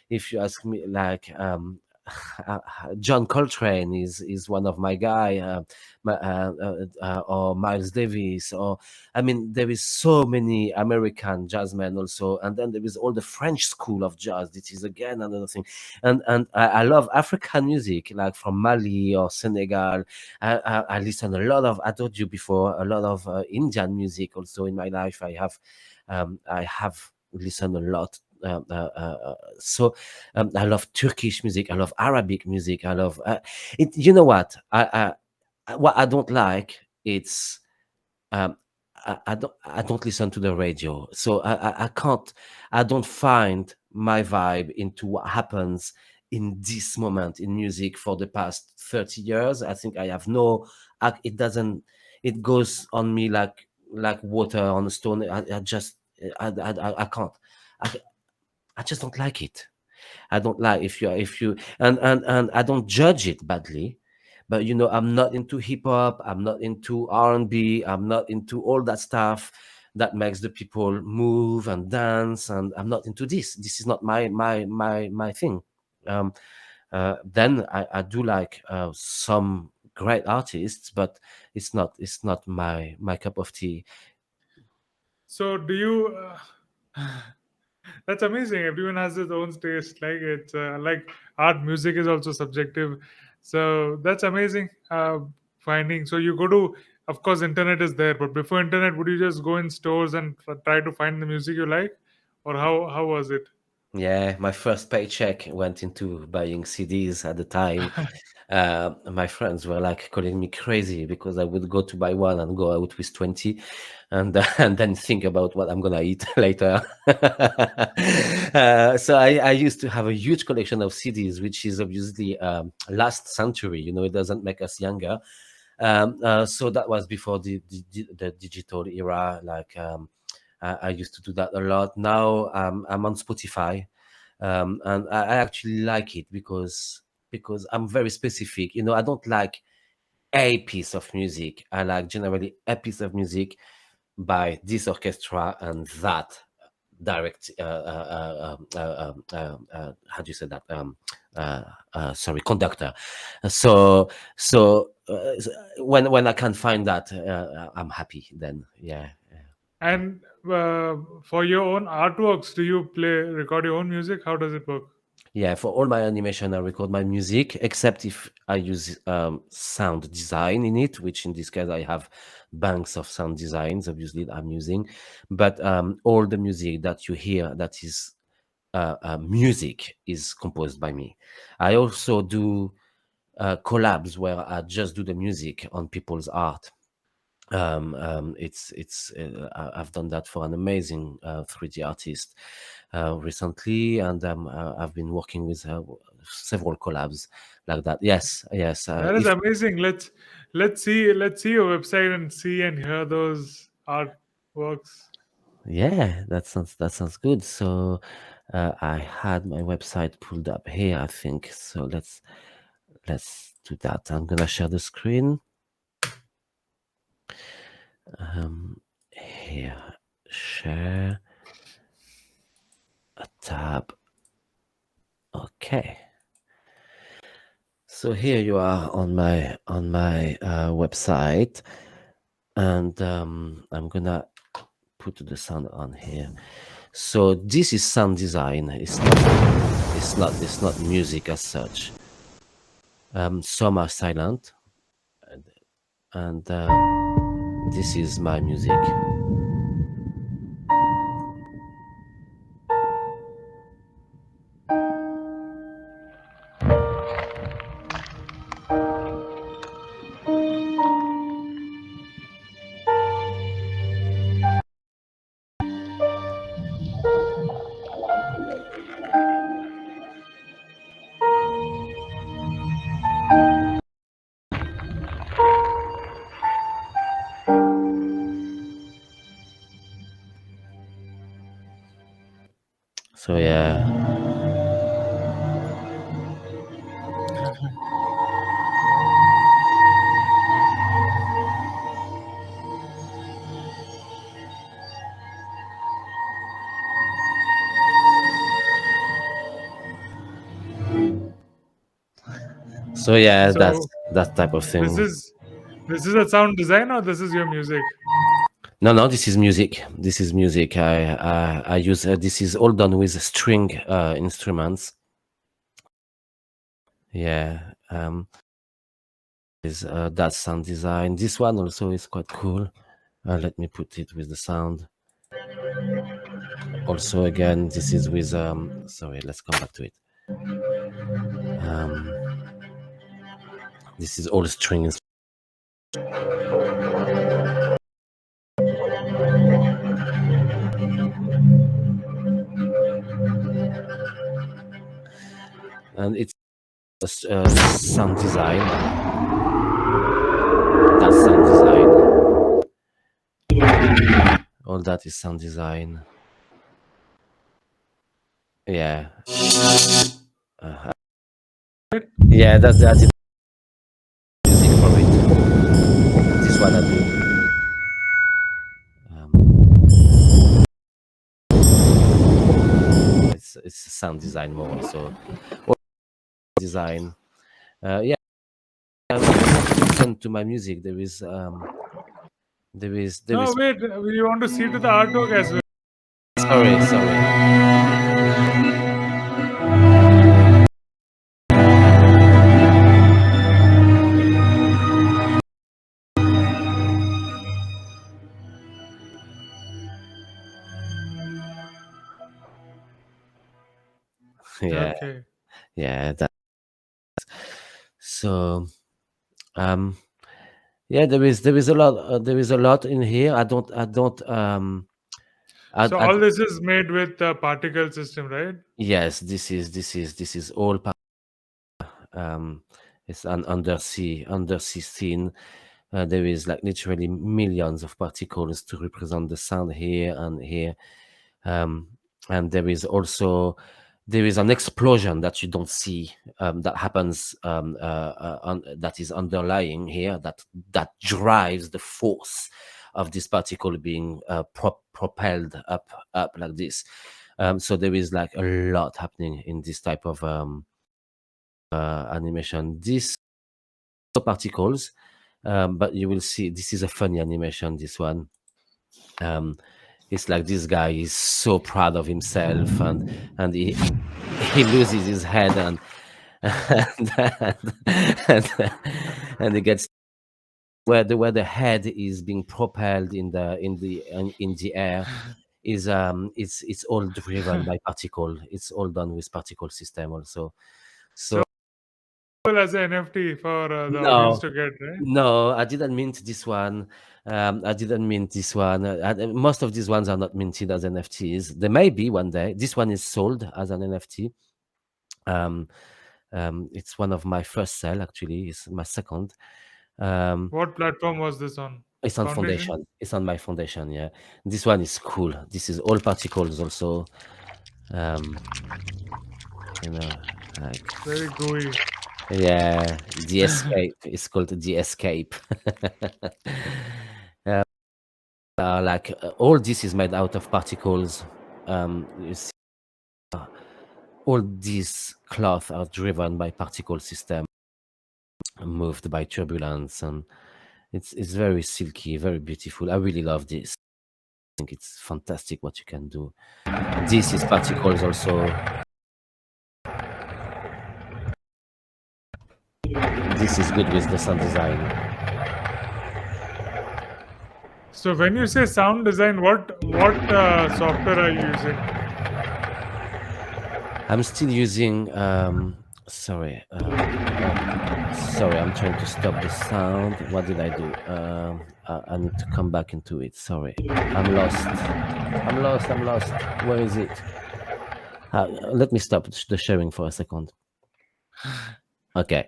S3: if you ask me, like John Coltrane is one of my guy, or Miles Davis, or I mean, there is so many American jazzmen also, and then there is all the French school of jazz. This is again another thing, and I love African music, like from Mali or Senegal. I listen a lot of. I told you before, a lot of Indian music also in my life. I have listened a lot. So I love Turkish music. I love Arabic music. I love it. You know what? What I don't like, it's um, I don't listen to the radio, so I can't. I don't find my vibe into what happens in this moment in music for the past 30 years. I think I have no. It doesn't. It goes on me like water on a stone. I just I can't. I, I just don't like it. I don't like if you and I don't judge it badly, but I'm not into hip hop. I'm not into R&B. I'm not into all that stuff that makes the people move and dance. And I'm not into this. This is not my thing. Um, then I do like some great artists, but it's not my cup of tea.
S2: So do you? That's amazing. Everyone has his own taste. Like it's like art, music is also subjective. So that's amazing. Finding. So you go to, of course, internet is there, but before internet, would you just go in stores and try to find the music you like, or how was it?
S3: Yeah, my first paycheck went into buying CDs at the time. My friends were like calling me crazy because I would go to buy one and go out with 20 and, and then think about what I'm gonna eat later. So I used to have a huge collection of CDs, which is obviously last century. It doesn't make us younger. So that was before the digital era. Like I used to do that a lot. Now I'm on Spotify, and I actually like it because I'm very specific. I don't like a piece of music. I like generally a piece of music by this orchestra and that direct how do you say that sorry, conductor. So when I can find that, I'm happy then. Yeah.
S2: And for your own artworks, do you record your own music? How does it work?
S3: Yeah, for all my animation, I record my music, except if I use sound design in it, which in this case I have banks of sound designs, obviously, that I'm using. But all the music that you hear that is music is composed by me. I also do collabs where I just do the music on people's art. I've done that for an amazing 3D artist recently, and I've been working with several collabs like that. Yes, yes.
S2: That is
S3: If
S2: amazing. Let's see your website and see and hear those artworks.
S3: Yeah, that sounds good. So I had my website pulled up here, I think. So let's do that. I'm gonna share the screen. Here, share a tab. Okay. So here you are on my website, and I'm gonna put the sound on here. So this is sound design. It's not music as such. Some are silent, and this is my music. So yeah. So yeah, that's
S2: So
S3: that type of
S2: this
S3: thing.
S2: is this is a sound design or this is your music?
S3: No, this is music. This is music. I use this is all done with string instruments. Yeah. Is that sound design. This one also is quite cool. Let me put it with the sound. Also, again, this is with sorry, let's come back to it. Um, this is all strings. and it's sound design. That's sound design. All that is sound design. Yeah. Uh, yeah, that's the I did music for it. This one I do. It's sound design more. So all design. Yeah. Listen to my music. There
S2: No,
S3: is.
S2: wait. We want to see to the artwork as well.
S3: Sorry. Yeah,
S2: Okay.
S3: yeah. So um yeah, there is a lot in here.
S2: So
S3: I
S2: all this is made with the particle system, right?
S3: yes, this is all um it's an undersea scene. There is like literally millions of particles to represent the sound here and here. um and there is an explosion that you don't see, that happens, that is underlying here, that drives the force of this particle being propelled up like this. So there is like a lot happening in this type of animation. These particles, but you will see this is a funny animation. This one, um, it's like this guy is so proud of himself, and he loses his head, and and he gets where the head is being propelled in the air is it's all driven by particle. It's all done with particle system also.
S2: So
S3: So
S2: as an NFT for the audience
S3: no,
S2: to get, right?
S3: no, I didn't mint this one. I didn't mint this one. Most of these ones are not minted as NFTs. There may be one day. This one is sold as an NFT. Um, it's one of my first sale actually. It's my second. Um,
S2: What platform was this on?
S3: it's on
S2: Foundation?
S3: Foundation. It's on my Foundation. Yeah, this one is cool. This is all particles also. Um, you know, like
S2: Very gooey.
S3: yeah, the escape. It's called the escape. Like all this is made out of particles. You see, all these cloth are driven by particle system, moved by turbulence, and it's very silky, very beautiful. I really love this. I think it's fantastic what you can do. This is particles also. This is good with the sound design.
S2: So when you say sound design, what software are you using?
S3: I'm still using sorry, sorry, I'm trying to stop the sound. What did I do? I need to come back into it. Sorry, I'm lost. I'm lost. Where is it? Let me stop the sharing for a second. Okay,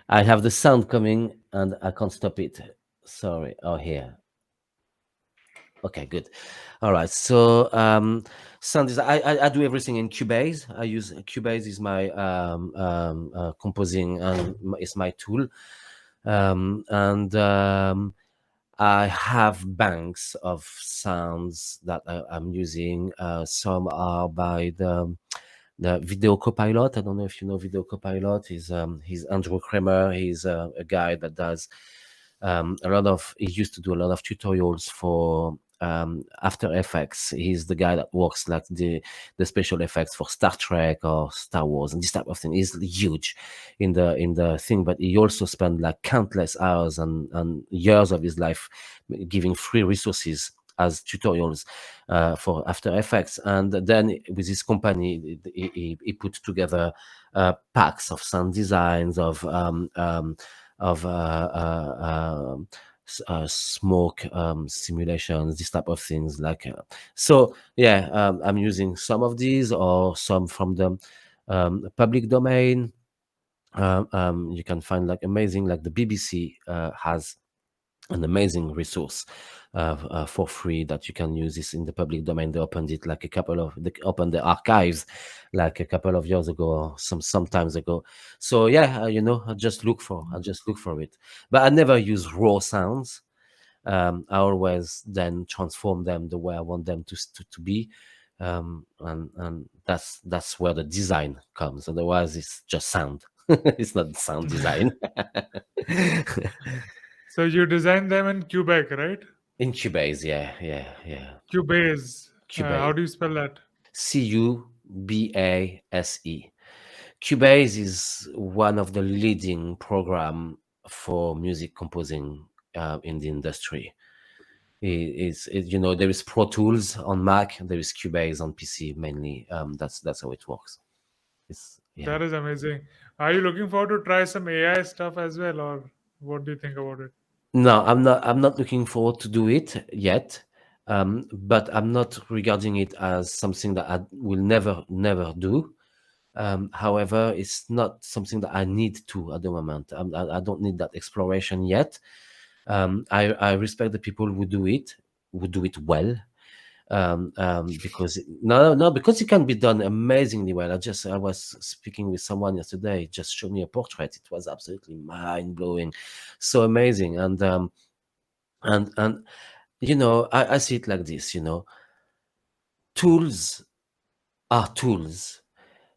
S3: I have the sound coming and I can't stop it. Sorry. Oh, here. Okay, good. All right. So, sound design. I do everything in Cubase. I use Cubase is my composing, and it's my tool. And I have banks of sounds that I'm using. Some are by the Video Copilot. I don't know if you know Video Copilot. He's Andrew Kramer. He's a guy that does a lot of. He used to do a lot of tutorials for After Effects. He's the guy that works like the special effects for Star Trek or Star Wars and this type of thing. He's huge in the thing, but he also spent like countless hours and years of his life giving free resources as tutorials for After Effects. And then with his company, he put together packs of sound designs of smoke simulations, this type of things. Like so, yeah. I'm using some of these or some from the public domain. You can find like amazing, like the BBC has an amazing resource for free that you can use. This in the public domain. They opened it like they opened the archives like a couple of years ago or some times ago. So yeah, I just look for it, but I never use raw sounds. I always then transform them the way I want them to be, and that's where the design comes. Otherwise, it's just sound. It's not sound design.
S2: So you designed them in Quebec, right?
S3: In Cubase, yeah, yeah, yeah.
S2: Cubase. How
S3: Cubase,
S2: do you spell that?
S3: Cubase. Cubase is one of the leading program for music composing in the industry. There is Pro Tools on Mac, there is Cubase on PC mainly. That's how it works. It's yeah.
S2: That is amazing. Are you looking forward to try some AI stuff as well, or what do you think about it?
S3: No, I'm not. I'm not looking forward to do it yet. But I'm not regarding it as something that I will never do. However, it's not something that I need to at the moment. I don't need that exploration yet. I respect the people who do it well. Because no, because it can be done amazingly well. I was speaking with someone yesterday. Just showed me a portrait. It was absolutely mind blowing, so amazing. And I see it like this. Tools are tools.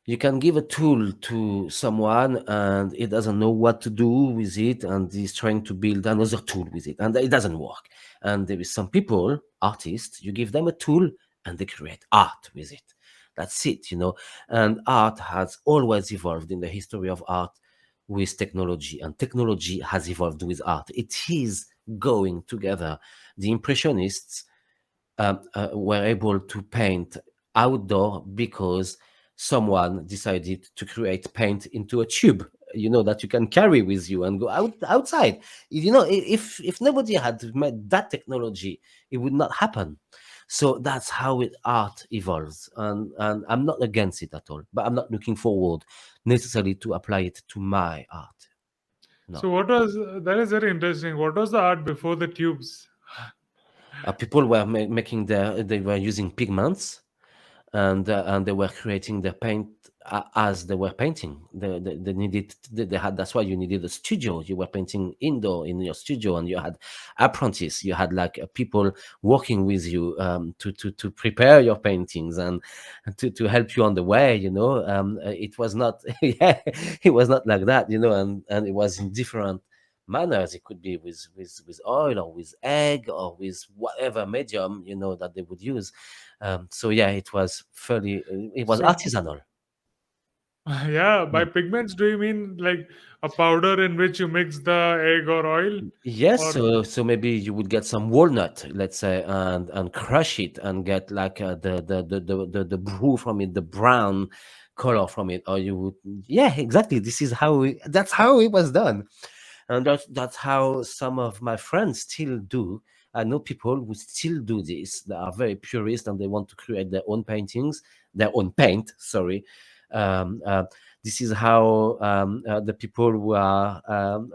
S3: You can give a tool to someone and it doesn't know what to do with it, and he's trying to build another tool with it and it doesn't work. And there is some people, artists, you give them a tool and they create art with it. That's it. And art has always evolved in the history of art with technology, and technology has evolved with art. It is going together. The Impressionists were able to paint outdoor because someone decided to create paint into a tube, that you can carry with you and go outside. If nobody had made that technology, it would not happen. So that's how art evolves, and I'm not against it at all, but I'm not looking forward necessarily to apply it to my art. No.
S2: So what was that is very interesting. What was the art before the tubes?
S3: People were they were using pigments, and they were creating their paint as they were painting. They needed they had That's why you needed a studio. You were painting indoor in your studio, and you had apprentice. You had like people working with you to prepare your paintings and to help you on the way. It was not yeah, it was not like that. And it was in different manners. It could be with oil or with egg or with whatever medium that they would use. So yeah, it was
S2: So
S3: artisanal.
S2: yeah, by
S3: Mm.
S2: pigments, do you mean like a powder in which you mix the egg or oil,
S3: Yes,
S2: or
S3: so maybe you would get some walnut, let's say, and crush it and get like the brew from it, the brown color from it, or you would, yeah, exactly. That's how it was done, and that's how some of my friends still do. I know people who still do this. They are very purist and they want to create their own paintings, their own paint. Sorry. Um, uh, this is how the people who are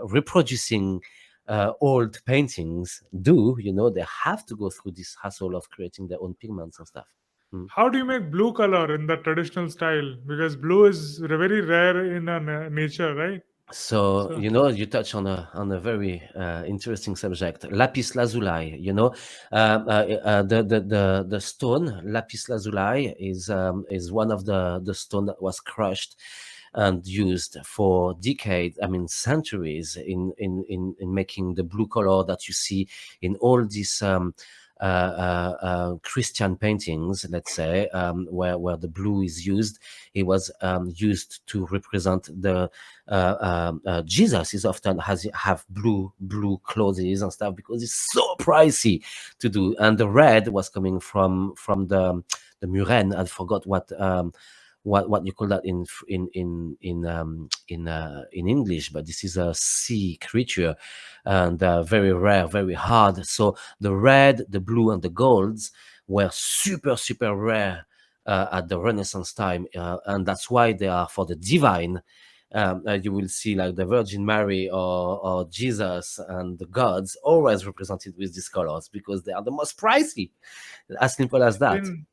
S3: reproducing old paintings do. They have to go through this hassle of creating their own pigments and stuff. Mm.
S2: how do you make blue color in the traditional style? Because blue is very rare in nature, right?
S3: So
S2: So
S3: you touch on a very interesting subject, lapis lazuli. The stone lapis lazuli is one of the stone that was crushed and used for decades, I mean centuries, in making the blue color that you see in all these Christian paintings, let's say, where the blue is used. It was used to represent the Jesus is often have blue clothes and stuff because it's so pricey to do, and the red was coming from the murène. I forgot what you call that in English, but this is a sea creature, and very rare, very hard. So the red, the blue, and the golds were super rare at the Renaissance time, and that's why they are for the divine. you will see like the Virgin Mary or Jesus and the gods always represented with these colors because they are the most pricey. As simple as that.
S2: In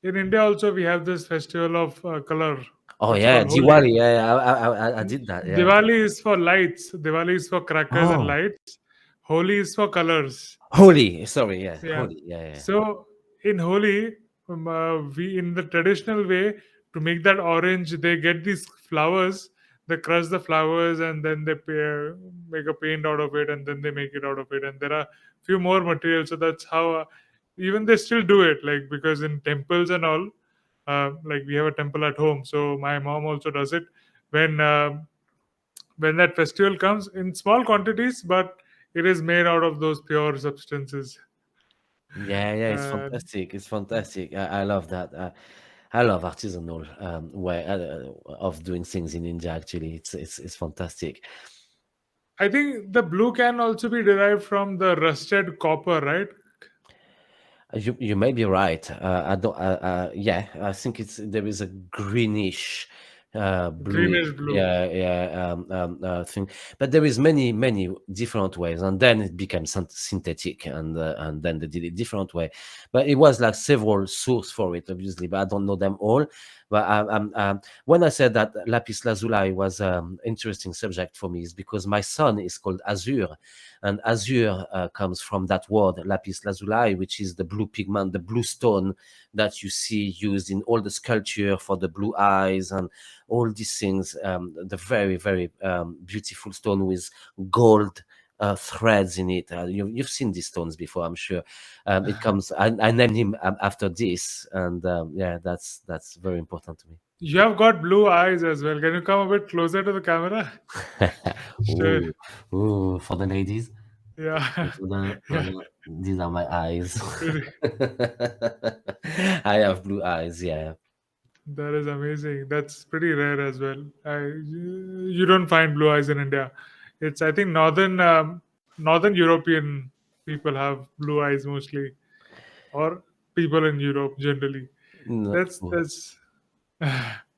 S2: in India also we have this festival of color.
S3: Oh
S2: It's
S3: yeah,
S2: called Holi.
S3: Diwali. Yeah, I did that. Yeah.
S2: Diwali is for lights. Diwali is for crackers and
S3: Oh,
S2: lights. Holi is for colors.
S3: holy. Sorry. Yeah,
S2: Yeah.
S3: holy. Yeah, yeah.
S2: So in Holi, we in the traditional way to make that orange, they get these flowers. They crush the flowers and then they make a paint out of it, and then they make it out of it. And there are few more materials. So that's how even they still do it. Like because in temples and all, like we have a temple at home, so my mom also does it when when that festival comes in small quantities, but it is made out of those pure substances.
S3: Yeah, yeah, it's
S2: Uh,
S3: fantastic. It's fantastic. I love that. I love artisanal way of doing things in India. Actually, it's fantastic.
S2: I think the blue can also be derived from the rusted copper, right?
S3: You may be right. I don't. Yeah, I think it's there is a greenish, bluish.
S2: Greenish blue.
S3: Yeah, yeah. Thing, but there is many different ways, and then it became synthetic, and then they did it different way. But it was like several source for it, obviously, but I don't know them all. But when I said that lapis lazuli was interesting subject for me, is because my son is called Azure, and azure comes from that word lapis lazuli, which is the blue pigment, the blue stone that you see used in all the sculpture for the blue eyes and all these things. The very beautiful stone with gold threads in it. You've seen these stones before, I'm sure. It comes. I named him after this, and yeah, that's very important to me.
S2: You have got blue eyes as well. Can you come a bit closer to the camera? Sure.
S3: Ooh, ooh, for the ladies.
S2: Yeah. Yeah.
S3: These are my eyes.
S2: Really.
S3: I have blue eyes. Yeah.
S2: That is amazing. That's pretty rare as well. You don't find blue eyes in India. It's I think northern European people have blue eyes mostly, or people in Europe generally.
S3: No,
S2: That's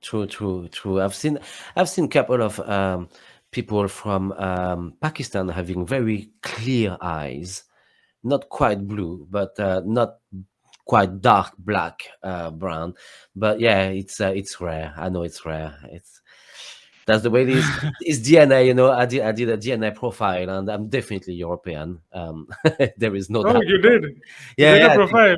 S3: true. I've seen a couple of people from Pakistan having very clear eyes, not quite blue, but not quite dark black, brown. But yeah, it's rare. I know it's rare. It's That's the way it is. It's DNA, I did a DNA profile, and I'm definitely European. There is no
S2: oh,
S3: doubt
S2: you
S3: about
S2: did.
S3: it.
S2: You
S3: Yeah,
S2: did a
S3: yeah,
S2: profile.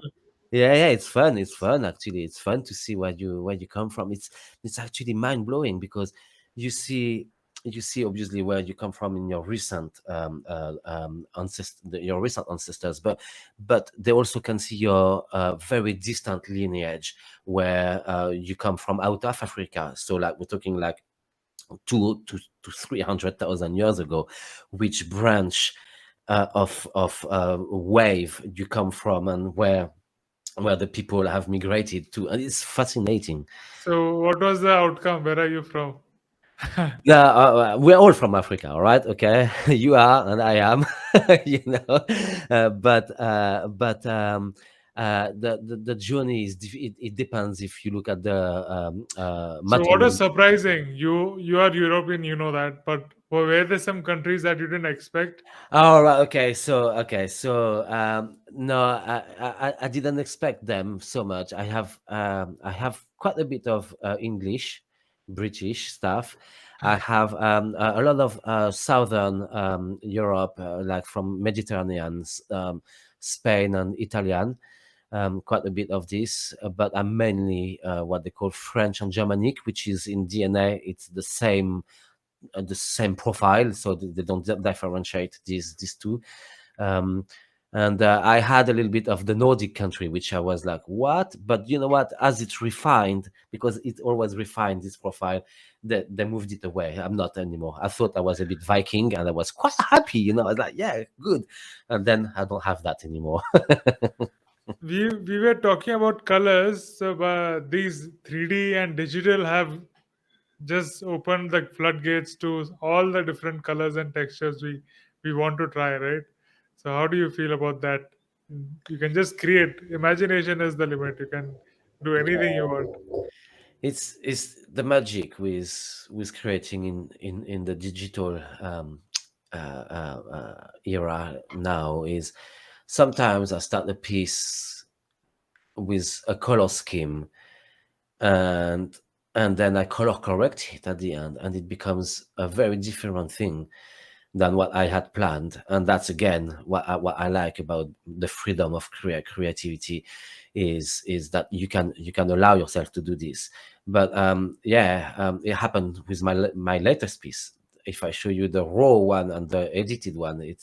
S3: yeah. It's fun. It's fun actually. It's fun to see where you come from. It's actually mind blowing because you see you see obviously where you come from in your recent your recent ancestors, but they also can see your very distant lineage where you come from out of Africa. So like we're talking like to 300,000 years ago, which branch of wave you come from and where the people have migrated to, and it's fascinating.
S2: So, what was the outcome? Where are you from?
S3: Yeah, we're all from Africa, all right? Okay, you are and I am, but the journey it depends if you look at the
S2: So, what
S3: material.
S2: is surprising? You are European, you know that, but were there some countries that you didn't expect?
S3: Oh, right. Okay. So, no, I didn't expect them so much. I have quite a bit of English, British stuff. I have a lot of Southern Europe, like from Mediterranean, Spain and Italian. Quite a bit of this, but I'm mainly what they call French and Germanic, which is in DNA. It's the same profile, so they don't differentiate these two. Um, and I had a little bit of the Nordic country, which I was like, what? But you know what? As it's refined, because it always refined this profile, they moved it away. I'm not anymore. I thought I was a bit Viking, and I was quite happy. I was like, yeah, good. And then I don't have that anymore.
S2: We were talking about colors, so these 3D and digital have just opened the floodgates to all the different colors and textures we want to try, right? So, how do you feel about that? You can just create. Imagination is the limit. You can do anything you want.
S3: It's the magic with creating in the digital era now is sometimes I start a piece with a color scheme, and then I color correct it at the end, and it becomes a very different thing than what I had planned. And that's again what I like about the freedom of creativity is that you can allow yourself to do this. But it happened with my latest piece. If I show you the raw one and the edited one, they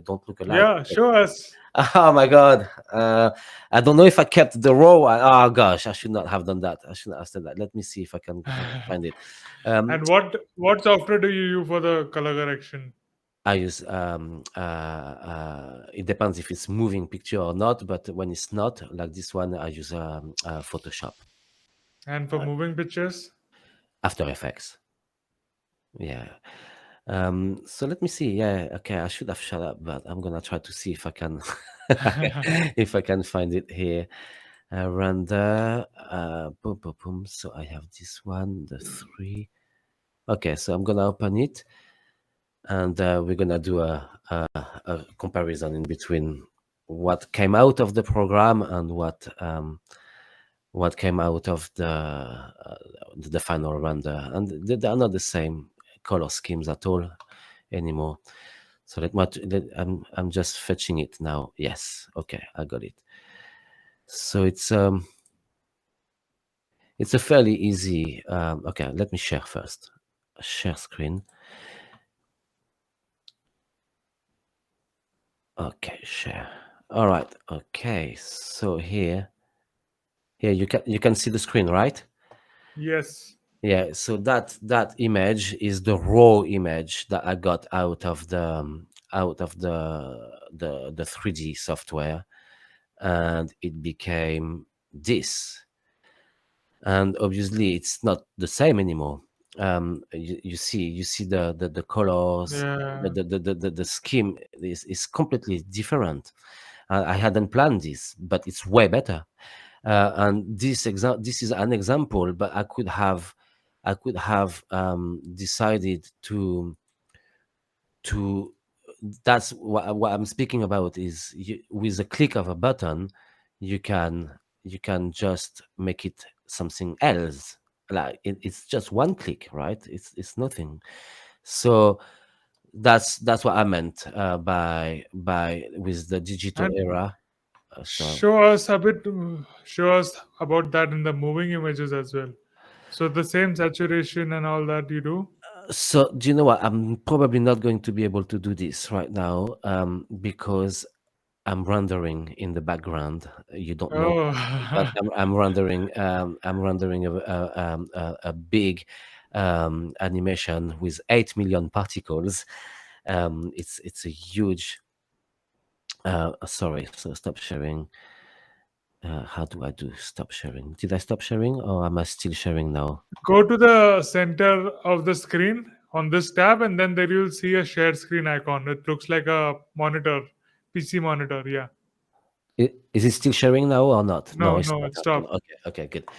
S3: don't look alike.
S2: Yeah, show us.
S3: Oh my god! I don't know if I kept the raw one. Oh gosh, I should not have done that. I should not have said that. Let me see if I can find it. Um,
S2: And what software do you use for the color correction?
S3: I use it depends if it's moving picture or not, but when it's not, like this one, I use Photoshop,
S2: And for moving pictures?
S3: After Effects. Yeah. So let me see. Yeah, okay, I should have shut up, but I'm gonna try to see if I can if I can find it here. Render, boom, boom, boom. So I have this one, the three. Okay, so I'm gonna open it, and we're gonna do a comparison in between what came out of the program and what came out of the final render, and they are not the same color schemes at all anymore. So I'm just fetching it now. Yes, okay, I got it. So it's a fairly easy. Okay, let me share first. Share screen. Okay, share. All right. Okay. So here you can see the screen, right?
S2: Yes.
S3: Yeah. So that image is the raw image that I got out of the 3D software, and it became this. And obviously, it's not the same anymore. You see the colors,
S2: Yeah.
S3: the scheme is completely different. I hadn't planned this, but it's way better. And this is an example, but I could have decided to that's what I'm speaking about is with a click of a button you can just make it something else. Like it's just one click, right? It's nothing. So that's what I meant by with the digital
S2: And
S3: era. So
S2: show us about that in the moving images as well. So the same saturation and all that you do?
S3: do you know what? I'm probably not going to be able to do this right now because I'm rendering in the background. You don't know
S2: Oh.
S3: that, but I'm rendering. I'm rendering a big animation with 8 million particles. It's a huge. Sorry. So stop sharing. How do I do stop sharing? Did I stop sharing or am I still sharing now?
S2: Go to the center of the screen on this tab, and then there you'll see a share screen icon. It looks like a monitor, PC monitor. Yeah.
S3: Is it still sharing now or not? No,
S2: No,
S3: it's
S2: no,
S3: not
S2: it
S3: happening.
S2: stopped.
S3: Okay, okay, good.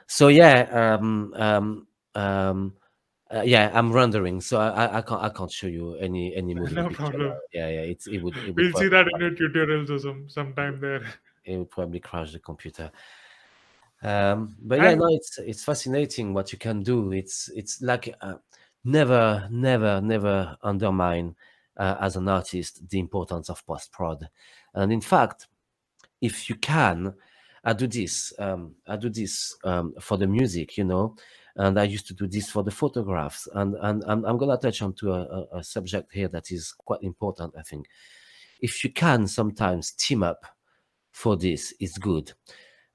S3: So yeah, yeah, I'm rendering, so I can't show you any moving
S2: No
S3: picture now.
S2: problem.
S3: Yeah, yeah, it would
S2: We'll see
S3: probably
S2: that in your tutorials or sometime there.
S3: crash the computer. But yeah, no,
S2: And
S3: it's fascinating what you can do. It's like never undermine as an artist the importance of post prod, and in fact, if you can, I do this for the music, and I used to do this for the photographs, and I'm gonna touch on to a subject here that is quite important, I think. If you can sometimes team up for this, it's good.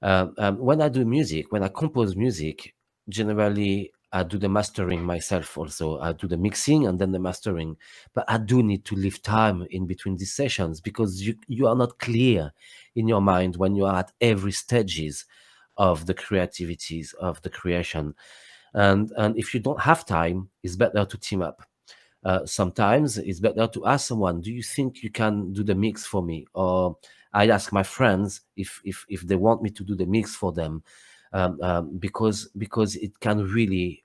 S3: When I do music, when I compose music, generally I do the mastering myself also. I do the mixing and then the mastering. But I do need to leave time in between these sessions because you are not clear in your mind when you are at every stages of the creativities of the creation. And if you don't have time, it's better to team up. Sometimes it's better to ask someone, do you think you can do the mix for me? Or I ask my friends if they want me to do the mix for them. because it can really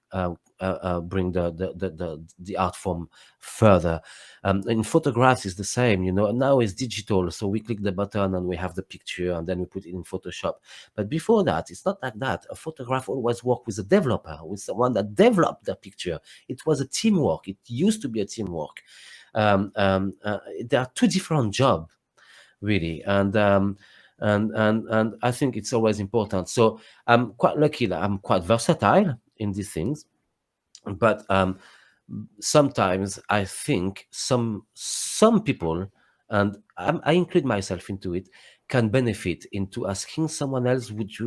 S3: bring the art form further. In photographs, is the same. Now it's digital, so we click the button and we have the picture, and then we put it in Photoshop. But before that, it's not like that. A photograph always worked with a developer, with someone that developed the picture. It was a teamwork. It used to be a teamwork. There are two different jobs, really, and I think it's always important. So I'm quite lucky that I'm quite versatile in these things, but sometimes I think some people, and I include myself into it, can benefit into asking someone else, would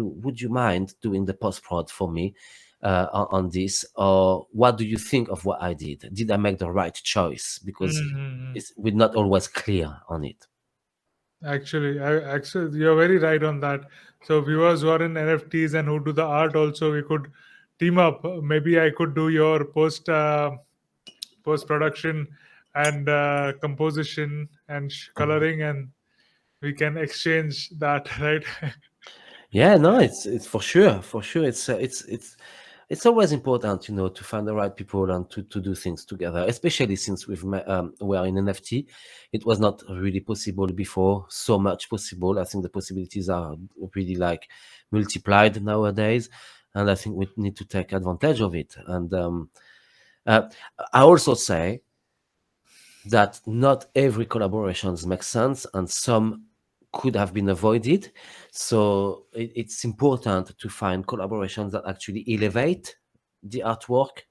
S3: you mind doing the post prod for me on this, or what do you think of what I did I make the right choice, because
S2: Mm-hmm.
S3: we're not always clear on it.
S2: Actually, you're very right on that. So viewers who are in NFTs and who do the art also, we could team up. Maybe I could do your post production and composition and coloring, and we can exchange that, right?
S3: Yeah, no, it's for sure. It's always important, to find the right people and to do things together. Especially since we are in NFT, it was not really possible before. So much possible. I think the possibilities are really like multiplied nowadays, and I think we need to take advantage of it. And uh, I also say that not every collaborations make sense, and some could have been avoided. So it's important to find collaborations that actually elevate the artwork,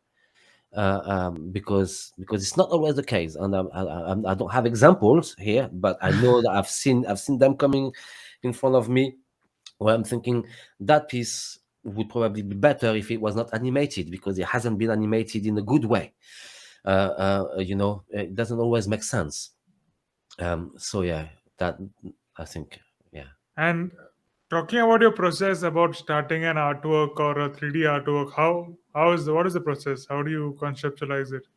S3: because it's not always the case. And I don't have examples here, but I know that I've seen them coming in front of me, where I'm thinking that piece would probably be better if it was not animated, because it hasn't been animated in a good way. It doesn't always make sense. So yeah, that, I think, yeah.
S2: And talking about your process about starting an artwork or a 3D artwork, what is the process? How do you conceptualize it?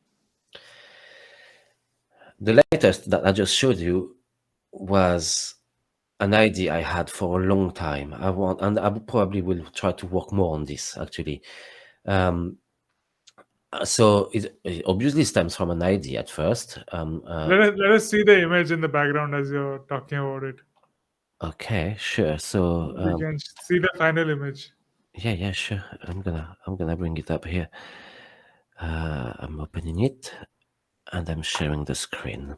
S3: The latest that I just showed you was an idea I had for a long time. And I probably will try to work more on this actually. Um, so it obviously stems from an idea at first.
S2: Let us see the image in the background as you're talking about it.
S3: Okay, sure. So
S2: We can see the final image.
S3: yeah, sure. I'm gonna bring it up here. I'm opening it and I'm sharing the screen.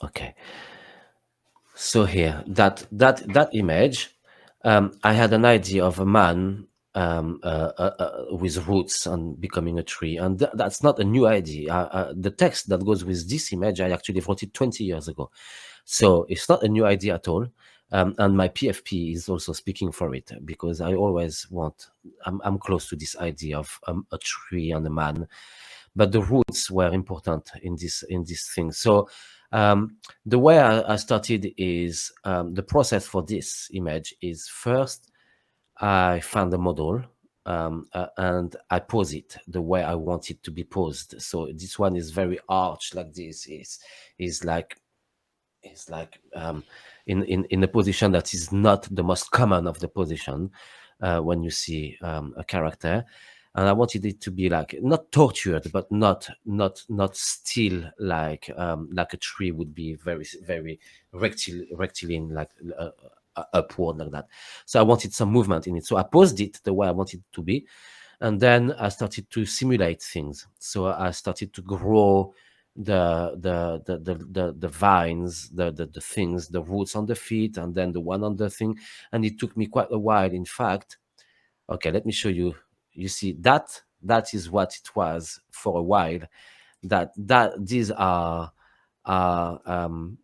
S3: Okay. So here, that image, I had an idea of a man with roots and becoming a tree, and that's not a new idea. The text that goes with this image, I actually wrote it 20 years ago, so it's not a new idea at all. And my PFP is also speaking for it, because I always want. I'm close to this idea of a tree and a man, but the roots were important in this thing. So the way I started is, the process for this image is, first I found a model, and I pose it the way I want it to be posed. So this one is very arched like this. Is like is like in a position that is not the most common of the position when you see a character. And I wanted it to be like not tortured, but not still like a tree would be, very rectilinear, like upward like that. So I wanted some movement in it. So I posed it the way I wanted it to be, and then I started to simulate things. So I started to grow the vines, the things, the roots on the feet, and then the one on the thing. And it took me quite a while, in fact. Okay, let me show you. You see that is what it was for a while. That these are um,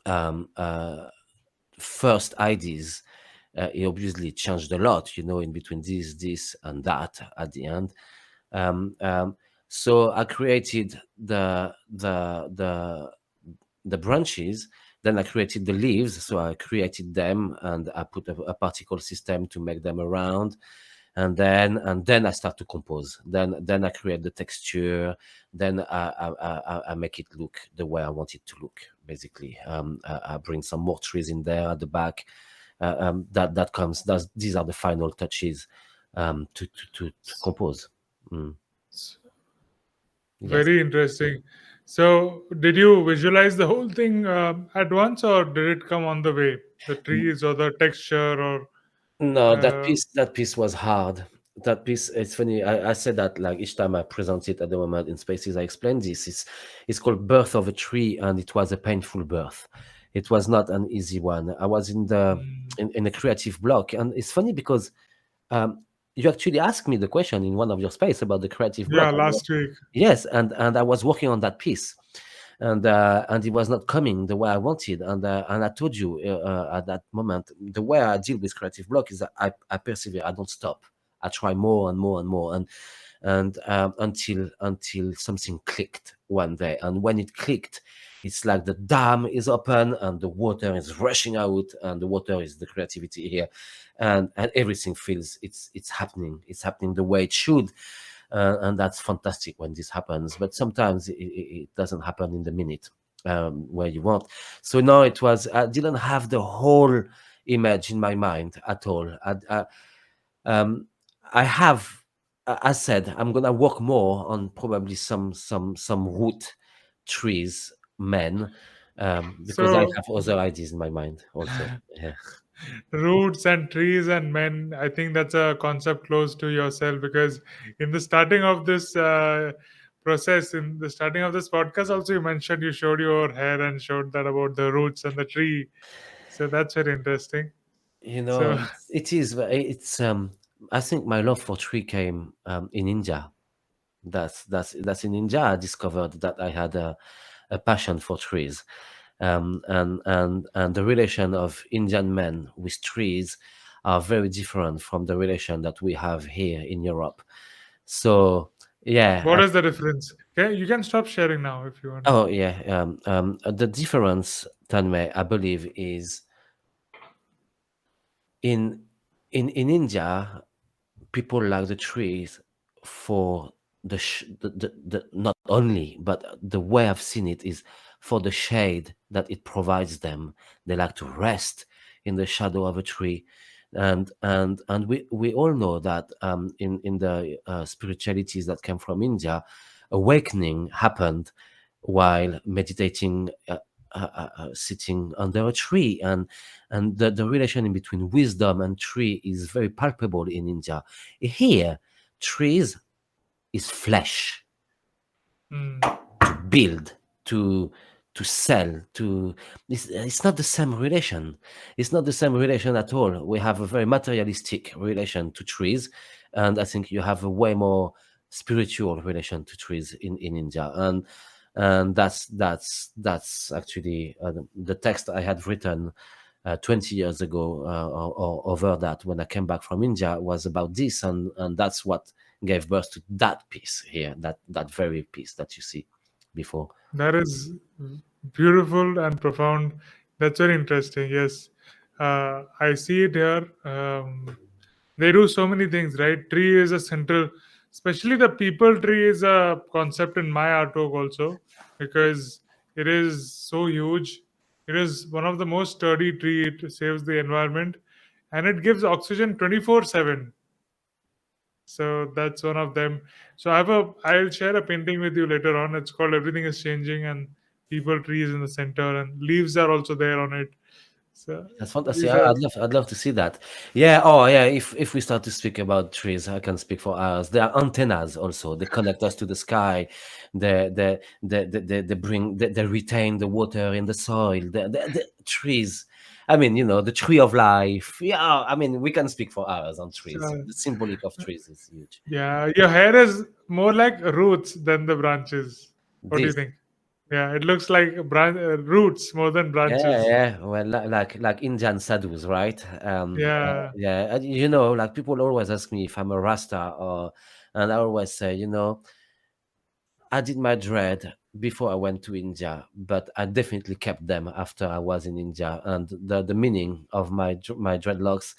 S3: uh, first ideas. It obviously changed a lot, in between this and that at the end. Um, um, so I created the branches. Then I created the leaves. So I created them, and I put a particle system to make them around. And then I start to compose. Then I create the texture. Then I make it look the way I want it to look. Basically, I bring some more trees in there at the back, that comes. These are the final touches to compose. Mm, yes.
S2: Very interesting. So, did you visualize the whole thing at once, or did it come on the way? The trees, or the texture, or
S3: No,
S2: uh,
S3: that piece was hard. That piece, it's funny. I said that like each time I present it at the moment in spaces, I explain this. It's called Birth of a Tree, and it was a painful birth. It was not an easy one. I was
S2: mm,
S3: in a creative block, and it's funny because um, you actually asked me the question in one of your space about the creative block.
S2: yeah, last week?
S3: Yes, and I was working on that piece, and it was not coming the way I wanted. And I told you at that moment, the way I deal with creative block is that I persevere. I don't stop. I try more and more and more, and until something clicked one day. And when it clicked, it's like the dam is open and the water is rushing out, and the water is the creativity here, and everything feels it's happening. It's happening the way it should, and that's fantastic when this happens. But sometimes it doesn't happen in the minute where you want. So no, it was I didn't have the whole image in my mind at all. Um, I have, I said, I'm gonna work more on probably some root trees, men, because I
S2: So,
S3: have other ideas in my mind also. Yeah.
S2: roots and trees and men, I think that's a concept close to yourself, because in the starting of this process, in the starting of this podcast, also you mentioned you showed your hair and showed that about the roots and the tree. So that's very interesting.
S3: You know,
S2: So,
S3: it is. It's. I think my love for tree came in India. That's in India. I discovered that I had a passion for trees, and the relation of Indian men with trees are very different from the relation that we have here in Europe. So yeah.
S2: what is the difference? Okay, you can stop sharing now if you want.
S3: Oh yeah. The difference, Tanmay, I believe, is in in India. People like the trees for the not only, but the way I've seen it is for the shade that it provides them. They like to rest in the shadow of a tree, and we all know that in the spiritualities that came from India, awakening happened while meditating, sitting under a tree, and the relation in between wisdom and tree is very palpable in India. Here, trees is flesh
S2: Hmm.
S3: to build, to to sell, to it's not the same relation. It's not the same relation at all. We have a very materialistic relation to trees, and I think you have a way more spiritual relation to trees in India, and that's actually the text I had written 20 years ago, or over that, when I came back from India, was about this, and that's what gave birth to that piece here, that very piece that you see before.
S2: That is beautiful and profound. That's very interesting. Yes, I see it here. They do so many things, right? Tree is a central, especially the people tree is a concept in my artwork also, because it is so huge. It is one of the most sturdy tree. It saves the environment, and it gives oxygen 24/7. So that's one of them. So I'll share a painting with you later on. It's called Everything is Changing, and people trees in the center and leaves are also there on it. So
S3: That's fantastic.
S2: these are
S3: I'd love to see that. Yeah. Oh, yeah. If we start to speak about trees, I can speak for hours. There are antennas also. They connect us to the sky. They bring. They retain the water in the soil. The trees. I mean, the tree of life. Yeah. I mean, we can speak for hours on trees.
S2: uh,
S3: The symbolic of trees is huge.
S2: yeah, your hair is more like roots than the branches. What do you
S3: This.
S2: think? Yeah, it looks like roots more than
S3: Yeah,
S2: branches.
S3: yeah. Well, like Indian sadhus, right?
S2: Yeah.
S3: Yeah. And, like people always ask me if I'm a Rasta, and I always say, I did my dread before I went to India, but I definitely kept them after I was in India. And the meaning of my dreadlocks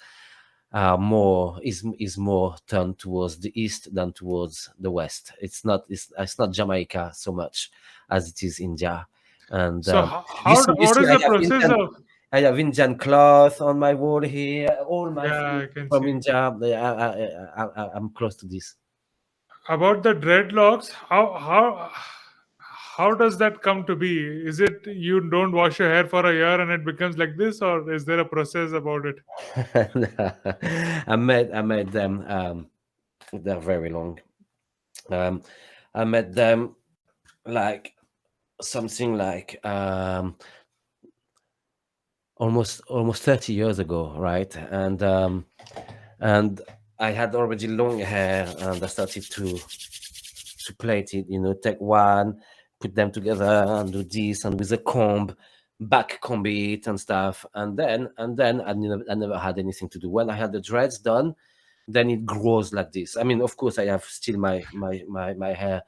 S3: are is more turned towards the east than towards the west. It's not Jamaica so much as it is India. And
S2: So
S3: you see,
S2: what is
S3: I
S2: the
S3: have
S2: process
S3: Indian.
S2: of?
S3: I have Indian cloth on my wall here. All my
S2: Yeah,
S3: things
S2: I can
S3: from
S2: see.
S3: India. I'm close to this.
S2: About the dreadlocks, how does that come to be? Is it you don't wash your hair for a year and it becomes like this, or is there a process about it?
S3: I made them. They're very long. Um, I made them like something like almost 30 years ago, right? And I had already long hair, and I started to plait it. Take one, put them together, and do this, and with a comb, back comb it and stuff, and then I never had anything to do. When I had the dreads done, then it grows like this. I mean, of course, I have still my hair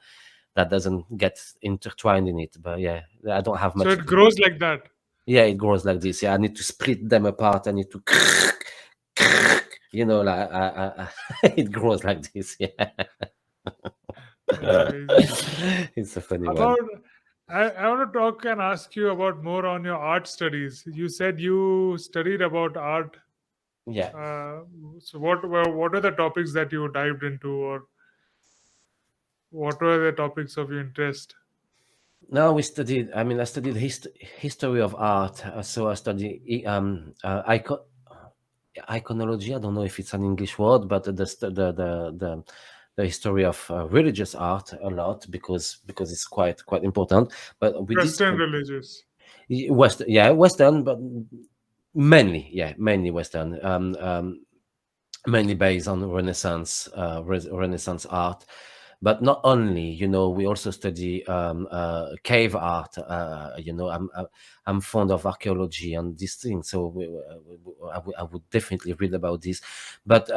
S3: that doesn't get intertwined in it, but yeah, I don't have
S2: So
S3: much.
S2: it grows like that.
S3: Yeah, it grows like this. Yeah, I need to split them apart. I need to, like it grows like this. Yeah,
S2: That's amazing.
S3: it's a funny one.
S2: About I want to talk and ask you about more on your art studies. You said you studied about art.
S3: Yeah.
S2: Uh, so what are the topics that you dived into, or what were the topics of your interest?
S3: No, we studied. I mean, I studied history of art. So I studied iconology. I don't know if it's an English word, but the history of religious art a lot, because it's quite important. But we did
S2: Western
S3: some
S2: religious.
S3: Western, but mainly Western. Mainly based on Renaissance art, but not only. We also study cave art. I'm fond of archaeology and these things, so I would definitely read about this. But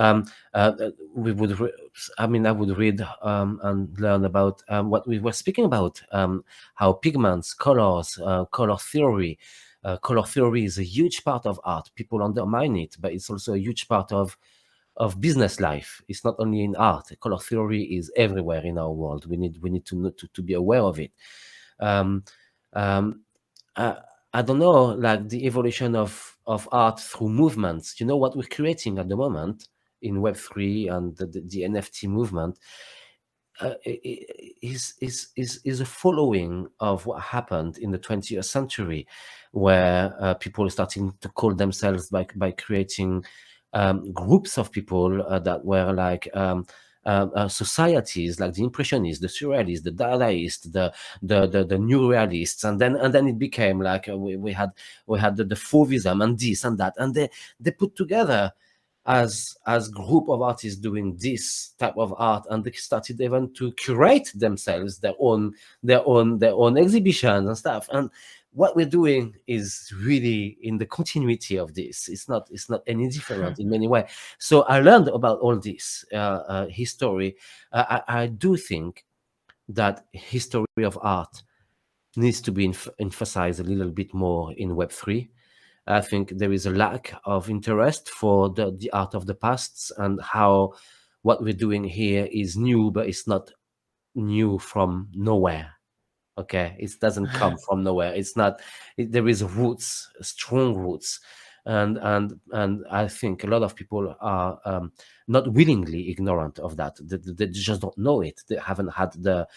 S3: we would, I would read and learn about what we were speaking about, how pigments, colors, color theory. Color theory is a huge part of art. People undermine it, but it's also a huge part of business life. It's not only in art. Color theory is everywhere in our world. We need to know, to be aware of it. Um, um, I, I don't know, like the evolution of art through movements. What we're creating at the moment in Web3 and the NFT movement is a following of what happened in the 20th century, where people are starting to call themselves by creating groups of people that were like societies, like the Impressionists, the Surrealists, the Dadaists, the New Realists, and then it became like we had the Fauvism and this and that, and they put together as group of artists doing this type of art, and they started even to curate themselves their own exhibitions and stuff. And what we're doing is really in the continuity of this. It's not any different in many ways. So I learned about all this history. I do think that history of art needs to be emphasized a little bit more in Web3. I think there is a lack of interest for the art of the past, and how what we're doing here is new, but it's not new from nowhere. Okay, it doesn't come from nowhere. It's not. There is roots, strong roots, and I think a lot of people are not willingly ignorant of that. They just don't know it. They haven't had the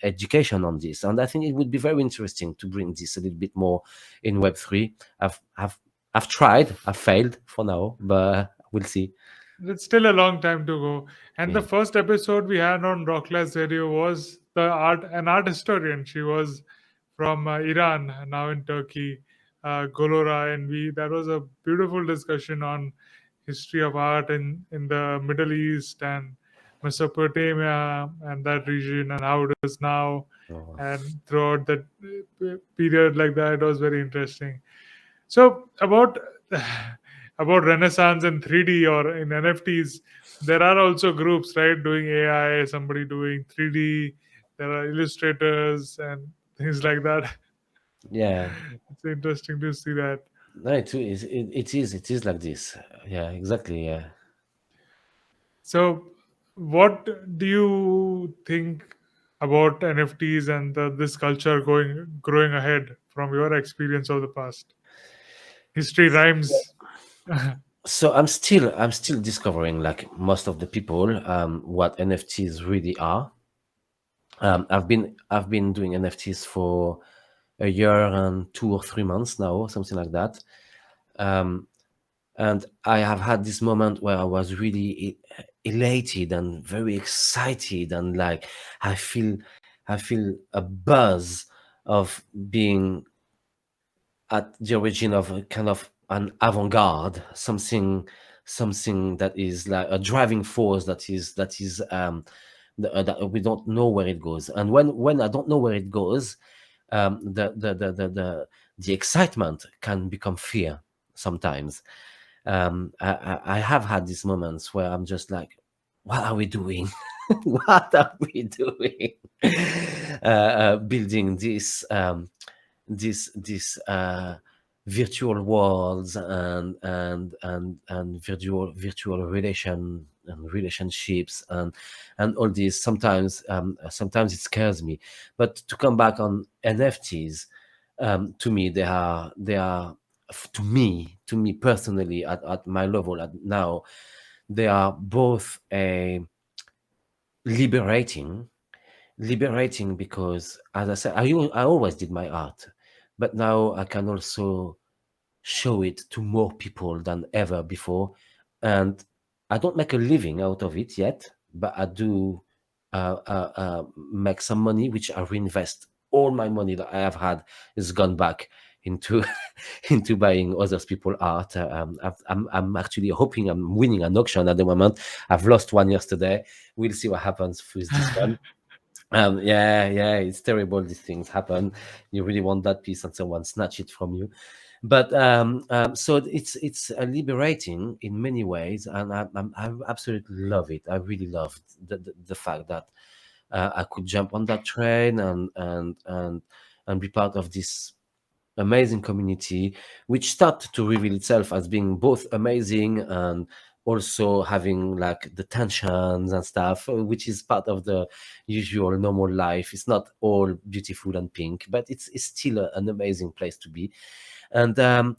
S3: education on this, and I think it would be very interesting to bring this a little bit more in Web3. I've tried. I've failed for now, but we'll see.
S2: It's still a long time to go. And the
S3: Yeah.
S2: first episode we had on Rocklaz Radio was an art historian. She was from Iran, now in Turkey, Golora, and we that was a beautiful discussion on history of art in the Middle East and Mesopotamia and that region, and how it is now,
S3: Oh,
S2: and throughout that period like that. It was very interesting. So about Renaissance and 3D or in NFTs, there are also groups, right, doing AI, somebody doing 3D. There are illustrators and things like that.
S3: yeah.
S2: It's interesting to see that.
S3: No, it is like this. Yeah, exactly. Yeah.
S2: So, what do you think about NFTs and this culture growing ahead from your experience of the past? History rhymes.
S3: So I'm still discovering, like most of the people, what NFTs really are. I've been doing NFTs for a year and 2 or 3 months now, something like that. Um, and I have had this moment where I was really elated and very excited, and like I feel I feel a buzz of being at the origin of a kind of an avant-garde, something that is like a driving force, that we don't know where it goes. And when I don't know where it goes, the excitement can become fear sometimes. I have had these moments where I'm just like, what are we doing? What are we doing? Building this virtual worlds, and virtual relationships, and all these. Sometimes it scares me, but to come back on NFTs, to me they are to me personally, at my level at now, they are both a liberating liberating, because, as I said, I always did my art, but now I can also show it to more people than ever before. And I don't make a living out of it yet, but I do make some money, which I reinvest. All my money that I have had is gone back into into buying others people art. I'm actually hoping I'm winning an auction at the moment. I've lost one yesterday. We'll see what happens with this one. Yeah, it's terrible. These things happen. You really want that piece, and someone snatch it from you. But so it's liberating in many ways, and I absolutely love it. I really love the fact that I could jump on that train, and be part of this amazing community, which started to reveal itself as being both amazing and also having like the tensions and stuff, which is part of the usual normal life. It's not all beautiful and pink, but it's still an amazing place to be. And I'm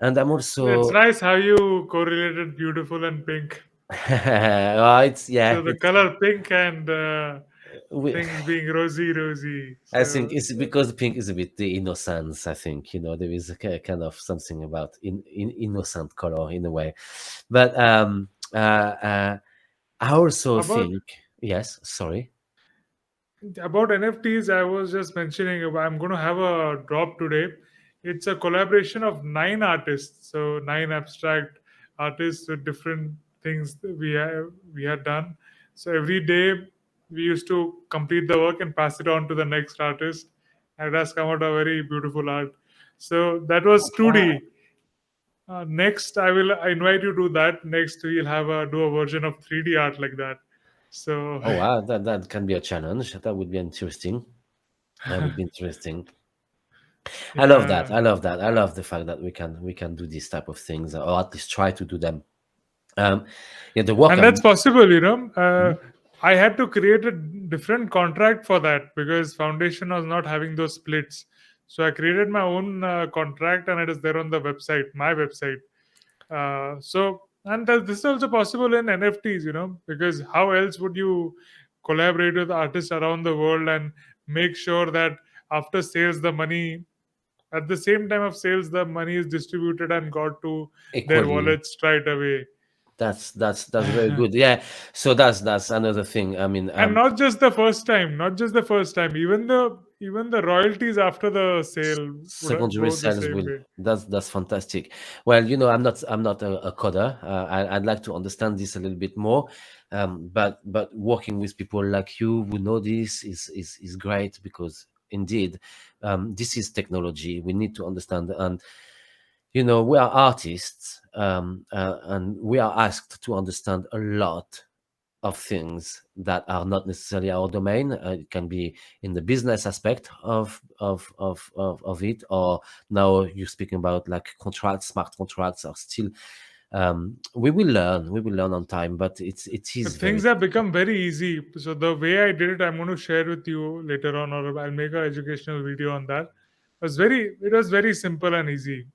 S2: It's
S3: also
S2: nice how you correlated beautiful and pink.
S3: well, it's yeah,
S2: So the
S3: it's
S2: color pink and
S3: we,
S2: things being rosy, rosy.
S3: I think
S2: So
S3: it's because pink is a bit the innocence. I think, there is a kind of something about in innocent color in a way. But I also
S2: about
S3: think, yes, sorry.
S2: NFTs, I was just mentioning, I'm going to have a drop today. It's a collaboration of 9 artists, so 9 abstract artists with different things that we had done. So every day we used to complete the work and pass it on to the next artist, and it has come out a very beautiful art. So that was 2D. Next, I invite you to that. Next, we'll have a do a version of 3D art like that. So
S3: Oh wow, that can be a challenge. That would be interesting. That would be interesting. I love that.
S2: yeah.
S3: I love that. I love the fact that we can do these type of things, or at least try to do them. Um, yeah, the work
S2: And that's
S3: I'm.
S2: possible,
S3: Mhm.
S2: I had to create a different contract for that because foundation was not having those splits. So I created my own contract, and it is there on the website, my website. This is also possible in NFTs, because how else would you collaborate with artists around the world and make sure that after sales the money, at the same time of sales, the money is distributed and got to their
S3: Equally.
S2: wallets straight away.
S3: That's very good. Yeah. So that's another thing. I mean,
S2: And not just the first time, even the royalties after the sale would
S3: secondary
S2: go the
S3: sales
S2: same
S3: will.
S2: way.
S3: That's fantastic. Well, I'm not a coder. I'd like to understand this a little bit more. But working with people like you who know this is great, because indeed, this is technology. We need to understand, and we are artists, and we are asked to understand a lot of things that are not necessarily our domain. It can be in the business aspect of it, or now you're speaking about like contracts. Smart contracts are still. We will learn. We will learn on time, but it is
S2: But
S3: very
S2: things have
S3: difficult.
S2: become very easy. So the way I did it, I'm going to share with you later on, or I'll make an educational video on that. It was very simple and easy.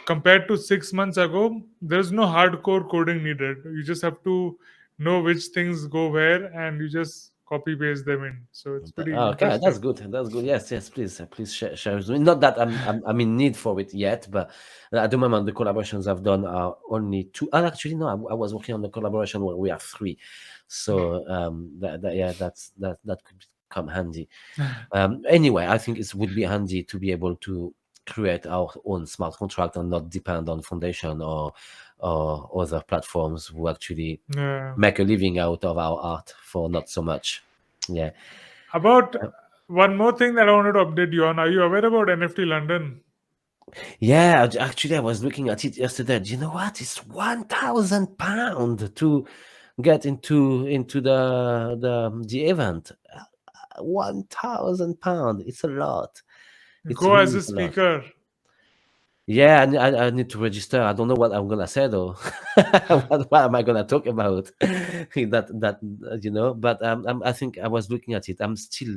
S2: compared to 6 months ago, there's no hardcore coding needed. You just have to know which things go where, and you just copy paste them in. So it's pretty
S3: Okay, that's
S2: interesting.
S3: good. That's good. Yes, yes. Please, please share with me. Not that I'm in need for it yet, but at the moment the collaborations I've done are only two. And actually, no, I was working on the collaboration where we are three. So yeah, that could come handy. Anyway, I think it would be handy to be able to create our own smart contract and not depend on Foundation or other platforms who actually
S2: Yeah.
S3: make a living out of our art for not so much. Yeah.
S2: About one more thing that I wanted to update you on. Are you aware about NFT London?
S3: Yeah, actually, I was looking at it yesterday. Do you know what? It's £1,000 to get into the event. £1,000. It's a lot. It's
S2: Go as
S3: really
S2: a
S3: a lot.
S2: speaker.
S3: Yeah, I need to register. I don't know what I'm gonna say though. What am I gonna talk about? But I think I was looking at it. I'm still,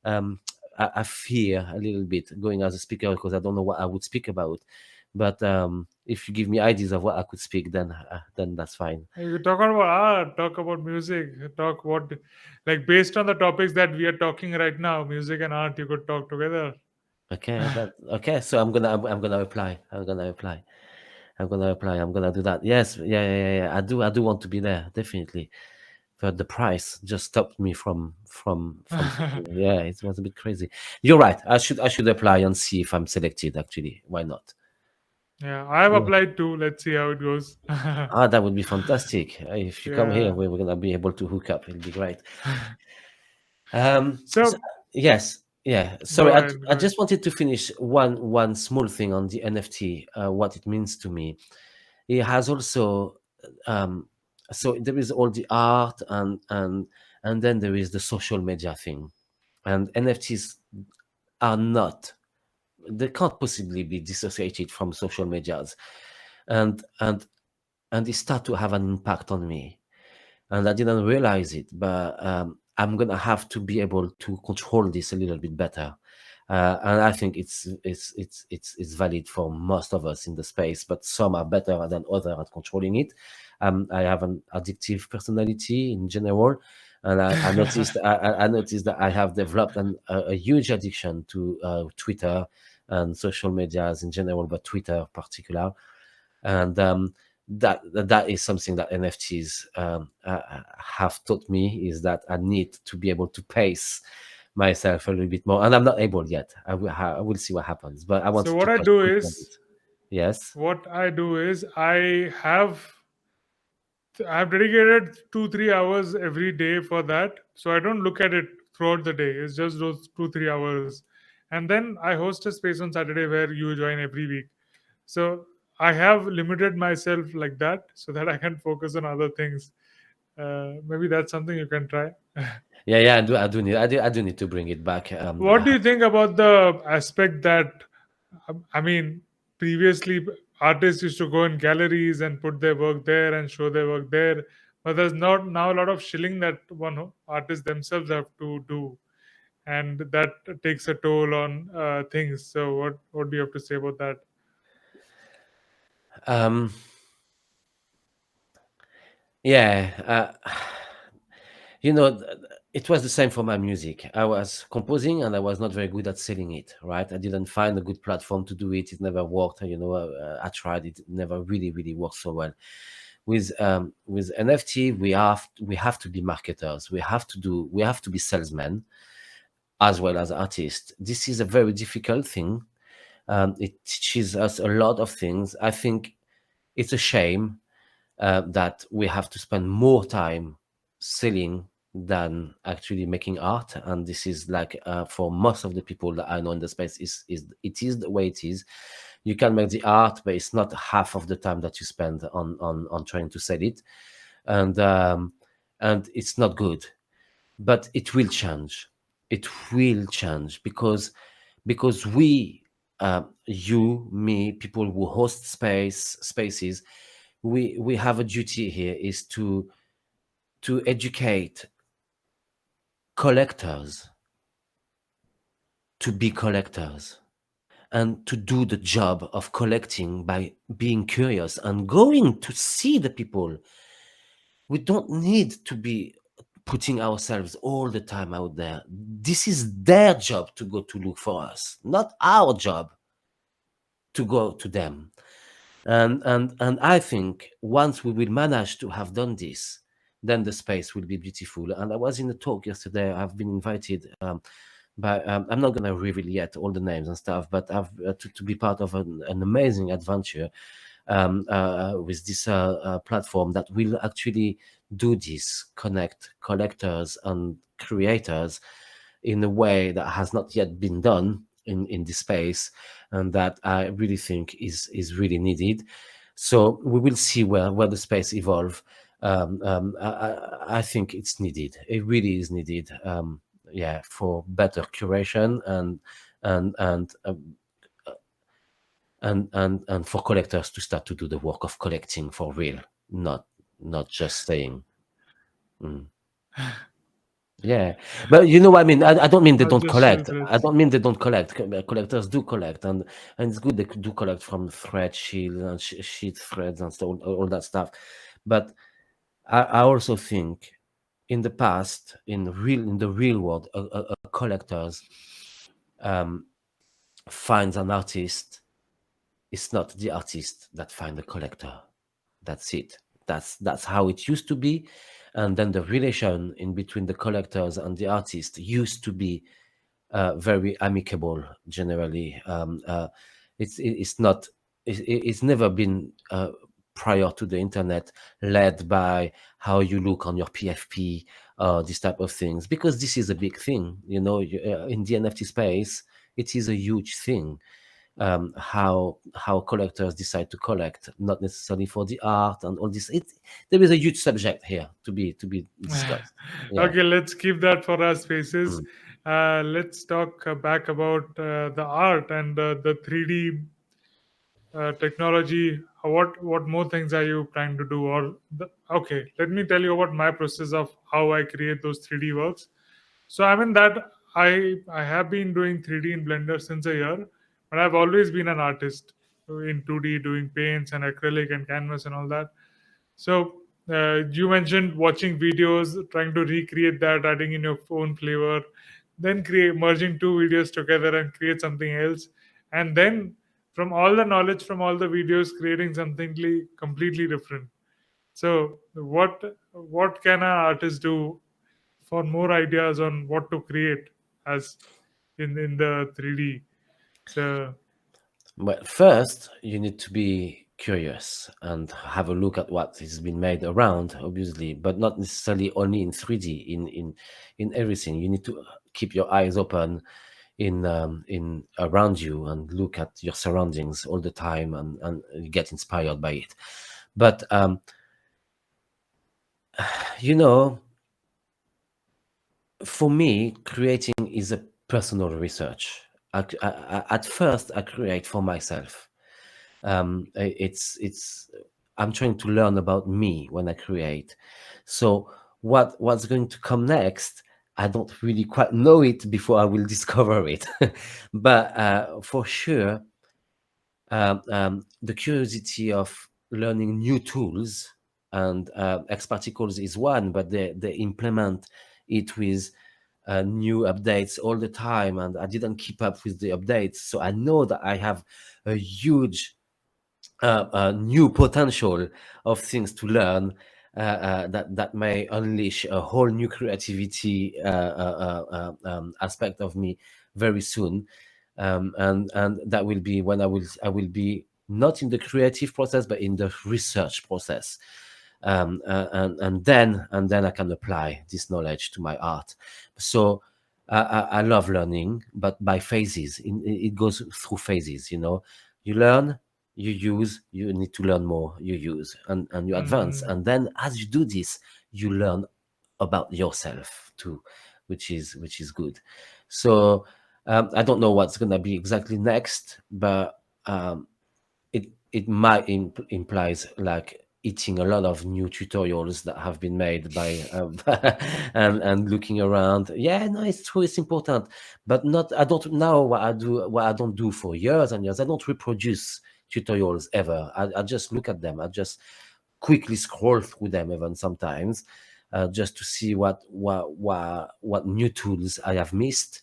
S3: um, I fear a little bit going as a speaker because I don't know what I would speak about. But if you give me ideas of what I could speak, then that's fine.
S2: You could talk about art, talk about music, talk what, like based on the topics that we are talking right now, music and art, you could talk together.
S3: Okay. So I'm gonna apply. I'm gonna apply. I'm gonna apply. I'm gonna do that. Yes, yeah. I do want to be there definitely. But the price just stopped me from thinking. Yeah, it was a bit crazy. You're right. I should apply and see if I'm selected. Actually, why not?
S2: Yeah, I have
S3: Yeah.
S2: applied too. Let's see how it goes.
S3: Ah, that would be fantastic. If you come here,
S2: Yeah.
S3: we're gonna be able to hook up. It'll be great. Um. So,
S2: So
S3: yes. Yeah.
S2: go
S3: Sorry. I,
S2: ahead,
S3: I
S2: go ahead.
S3: just wanted to finish one small thing on the NFT. What it means to me. It has also um. So there is all the art and then there is the social media thing, and NFTs are not, they can't possibly be dissociated from social medias, and and and they start to have an impact on me, and I didn't realize it, but I'm gonna have to be able to control this a little bit better. And I think it's valid for most of us in the space, but some are better than others at controlling it. I have an addictive personality in general, and I noticed that I have developed a huge addiction to Twitter and social medias in general, but Twitter particular, and that is something that NFTs have taught me, is that I need to be able to pace myself a little bit more, and I'm not able yet. I will see what happens, but I
S2: So
S3: wanted to
S2: what I
S3: just
S2: do
S3: push on
S2: is
S3: it. Yes.
S2: what I do is I've dedicated 2 3 hours every day for that. So I don't look at it throughout the day. It's just those 2 3 hours. And then I host a space on Saturday where you join every week. So I have limited myself like that so that I can focus on other things. Maybe that's something you can try.
S3: Yeah. I do need to bring it back.
S2: What do you think about the aspect that, I mean, previously artists used to go in galleries and put their work there and show their work there, but there's not now a lot of shilling that one artists themselves have to do, and that takes a toll on things. So what do you have to say about that?
S3: um yeah. You know, it was the same for my music. I was composing and I was not very good at selling it, right? I didn't find a good platform to do it. It never worked. I tried it, never really worked so well. With NFT, we have to be marketers. We have to be salesmen as well as artists. This is a very difficult thing. It teaches us a lot of things. I think it's a shame that we have to spend more time selling than actually making art, and this is like, for most of the people that I know in the space, is the way it is. You can make the art, but it's not half of the time that you spend on trying to sell it, and it's not good. But it will change. It will change because we, you, me, people who host spaces, we have a duty here, is to educate collectors to be collectors. and to do the job of collecting by being curious and going to see the people. We don't need to be putting ourselves all the time out there. This is their job to go to look for us, not our job to go to them. And I think once we will manage to have done this, then the space will be beautiful. And I was in a talk yesterday. I've been invited by I'm not going to reveal yet all the names and stuff, but I've to be part of an amazing adventure with this platform that will actually do this, connect collectors and creators in a way that has not yet been done in this space, and that I really think is really needed. So we will see where the space evolve. I think it's needed. It really is needed. Yeah, for better curation and and um, and for collectors to start to do the work of collecting for real, not just saying. Mm. Yeah, but you know what I mean. I don't mean they
S2: Not
S3: don't
S2: just shoe
S3: collect. I
S2: threads.
S3: don't mean they don't collect. Collectors do collect, and it's good they do collect from thread shield and sheet threads and so all that stuff. But I also think in the past, in the real world, a collectors um, finds an artist. It's not the artist that find the collector. That's it. That's how it used to be, and then the relation in between the collectors and the artist used to be very amicable. Generally, it's not. It's never been prior to the internet led by how you look on your PFP, this type of things, because this is a big thing. In the NFT space, it is a huge thing. How collectors decide to collect, not necessarily for the art and all this. There is a huge subject here to be discussed. Yeah.
S2: Okay, let's keep that for our spaces.
S3: Mm.
S2: Let's talk back about the art and the 3D technology. What more things are you planning to do? Okay, let me tell you about my process of how I create those 3D works. So I mean that I have been doing 3D in Blender since a year, but I've always been an artist in 2D, doing paints and acrylic and canvas and all that. So you mentioned watching videos, trying to recreate that, adding in your own flavor, then create merging two videos together and create something else, and then from all the knowledge from all the videos, creating something completely different. So what can an artist do for more ideas on what to create as in the 3D? So
S3: But first, you need to be curious and have a look at what has been made around, obviously, but not necessarily only in 3D. In everything, you need to keep your eyes open in around you and look at your surroundings all the time and get inspired by it. But you know, for me, creating is a personal research. At first, I create for myself. It's I'm trying to learn about me when I create. So what's going to come next? I don't really quite know it before I will discover it. But for sure, the curiosity of learning new tools and X particles is one, but they implement it with new updates all the time, and I didn't keep up with the updates. So I know that I have a huge new potential of things to learn that may unleash a whole new creativity aspect of me very soon, and that will be when I will be not in the creative process but in the research process, and then I can apply this knowledge to my art. So I love learning, but by phases. It goes through phases. You learn, you use, you need to learn more, you use, and you advance.
S2: mm,
S3: And then as you do this, you learn about yourself too, which is good. So I don't know what's gonna be exactly next, but it might implies like eating a lot of new tutorials that have been made by and looking around. Yeah, no, it's true, it's important, but not. I don't know what I do, what I don't do for years and years. I don't reproduce tutorials ever. I just look at them. I just quickly scroll through them even sometimes, just to see what new tools I have missed,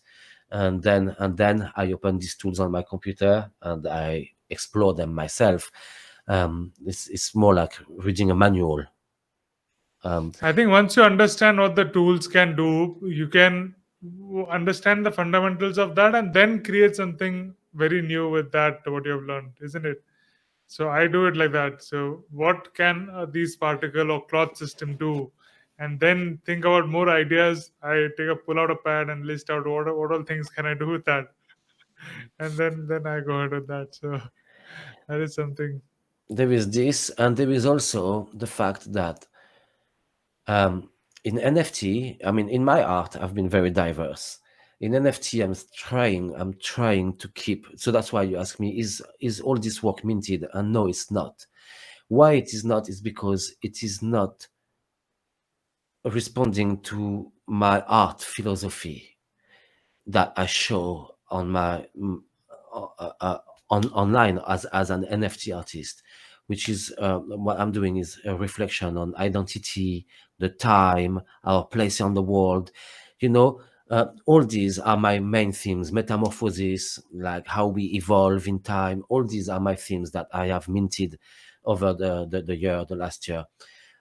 S3: and then I open these tools on my computer and I explore them myself. It's more like reading a manual. Um,
S2: I think once you understand what the tools can do, you can understand the fundamentals of that and then create something very new with that, what you have learned, isn't it? So I do it like that. So what can these particle or cloth system do? And then think about more ideas. I pull out a pad and list out what all things can I do with that, and then I go ahead with that. So that is something.
S3: there is this, and there is also the fact that um, in NFT, I mean, in my art, I've been very diverse. In NFT, I'm trying to keep. So that's why you ask me, is all this work minted? And no, it's not. Why it is not is because it is not responding to my art philosophy that I show on my online as an NFT artist, which is what I'm doing is a reflection on identity, the time, our place on the world. You know, all these are my main themes: metamorphosis, like how we evolve in time. All these are my themes that I have minted over the last year.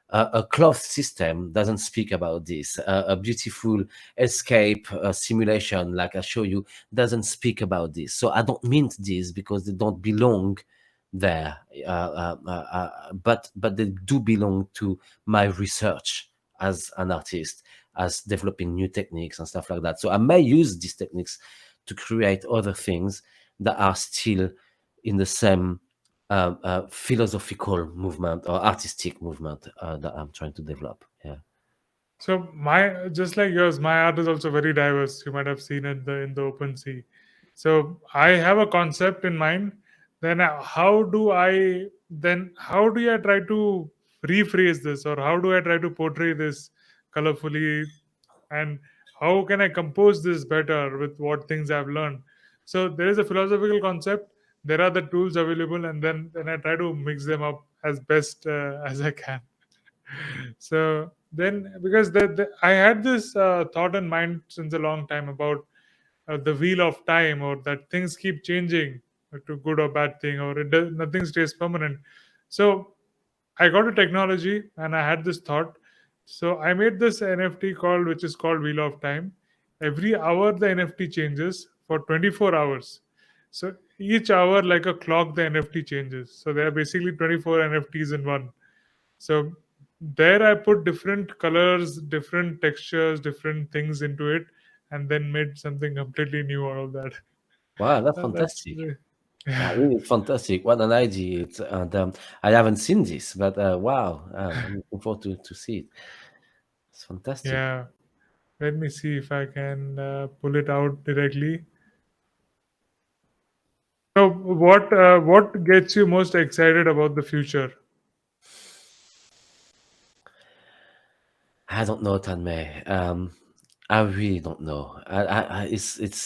S3: A cloth system doesn't speak about this. A beautiful escape simulation, like I show you, doesn't speak about this. So I don't mint these because they don't belong there. But they do belong to my research as an artist, as developing new techniques and stuff like that. So I may use these techniques to create other things that are still in the same philosophical movement or artistic movement that I'm trying to develop. Yeah.
S2: So my just like yours, my art is also very diverse. You might have seen it in the open sea. So I have a concept in mind. Then how do I try to rephrase this, or how do I try to portray this colorfully, and how can I compose this better with what things I've learned? So there is a philosophical concept. There are the tools available, and then I try to mix them up as best as I can. So then, because I had this thought in mind since a long time about the wheel of time, or that things keep changing to good or bad thing, or nothing stays permanent. So I got a technology and I had this thought. So I made this NFT which is called Wheel of Time. Every hour the NFT changes for 24 hours. So each hour, like a clock, the NFT changes. So there are basically 24 NFTs in one. So there I put different colors, different textures, different things into it, and then made something completely new out of that.
S3: Wow, that's
S2: That's
S3: fantastic. Really fantastic. What an idea. And I haven't seen this, but wow, I'm looking forward to see it. It's fantastic.
S2: yeah. Let me see if I can pull it out directly. So what gets you most excited about the future?
S3: I don't know, Tanmay. I really don't know. It's